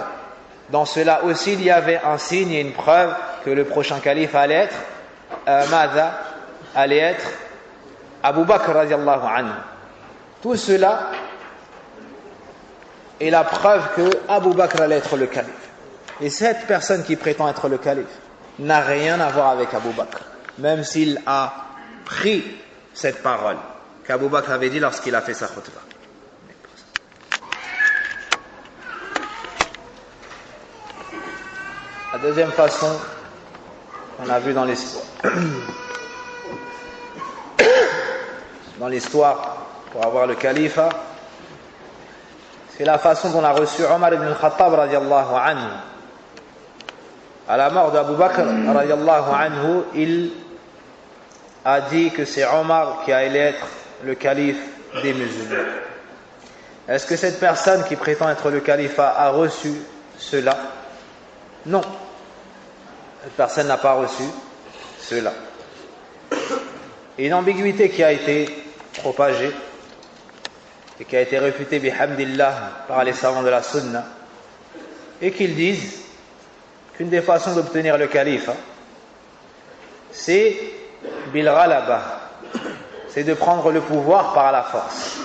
Dans cela aussi, il y avait un signe et une preuve que le prochain calife allait être allait être Abu Bakr radiallahu anhu. Tout cela est la preuve que Abu Bakr allait être le calife. Et cette personne qui prétend être le calife n'a rien à voir avec Abu Bakr, même s'il a pris cette parole qu'Abu Bakr avait dit lorsqu'il a fait sa khutbah. La deuxième façon, on a vu dans l'histoire pour avoir le califat, c'est la façon dont a reçu Omar ibn al-Khattab radiallahu anhu. À la mort d'Abu Bakr radiallahu anhu, il a dit que c'est Omar qui allait être le calife des musulmans. Est-ce que cette personne qui prétend être le califat a reçu cela? Non. Cette personne n'a pas reçu cela. Et une ambiguïté qui a été propagée et qui a été réfutée bihamdillah par les savants de la sunna, et qu'ils disent qu'une des façons d'obtenir le califat, c'est bil ghalaba, c'est de prendre le pouvoir par la force.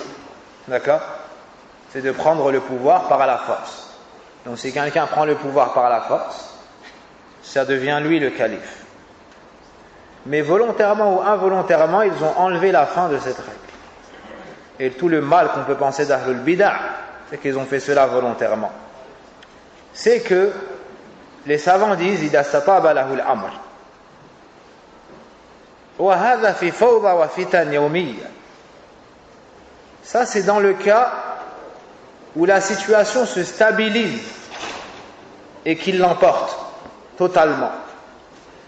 D'accord? C'est de prendre le pouvoir par la force. Donc si quelqu'un prend le pouvoir par la force, ça devient lui le calife. Mais volontairement ou involontairement, ils ont enlevé la fin de cette règle. Et tout le mal qu'on peut penser d'Ahlul Bid'ah, c'est qu'ils ont fait cela volontairement. C'est que les savants disent إِذَا اسْتَطَابَ لَهُ الْأَمْرِ وَهَذَا فِي فَوْضَى وَفِتَنْ يَوْمِيَّةٍ. Ça, c'est dans le cas où la situation se stabilise et qu'il l'emporte totalement.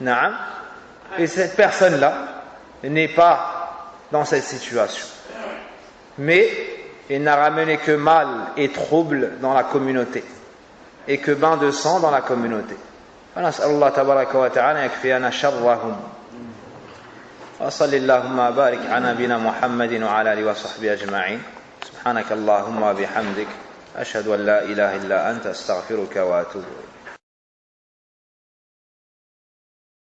Naam. Et cette personne-là n'est pas dans cette situation. Mais il n'a ramené que mal et trouble dans la communauté. Et que bain de sang dans la communauté. فنسأل الله تبارك وتعالى يكفينا شرهم. وصل اللهم وبارك على نبينا محمد وعلى آله وصحبه أجمعين. سبحانك اللهم وبحمدك أشهد أن لا إله إلا أنت أستغفرك وأتوب إليك.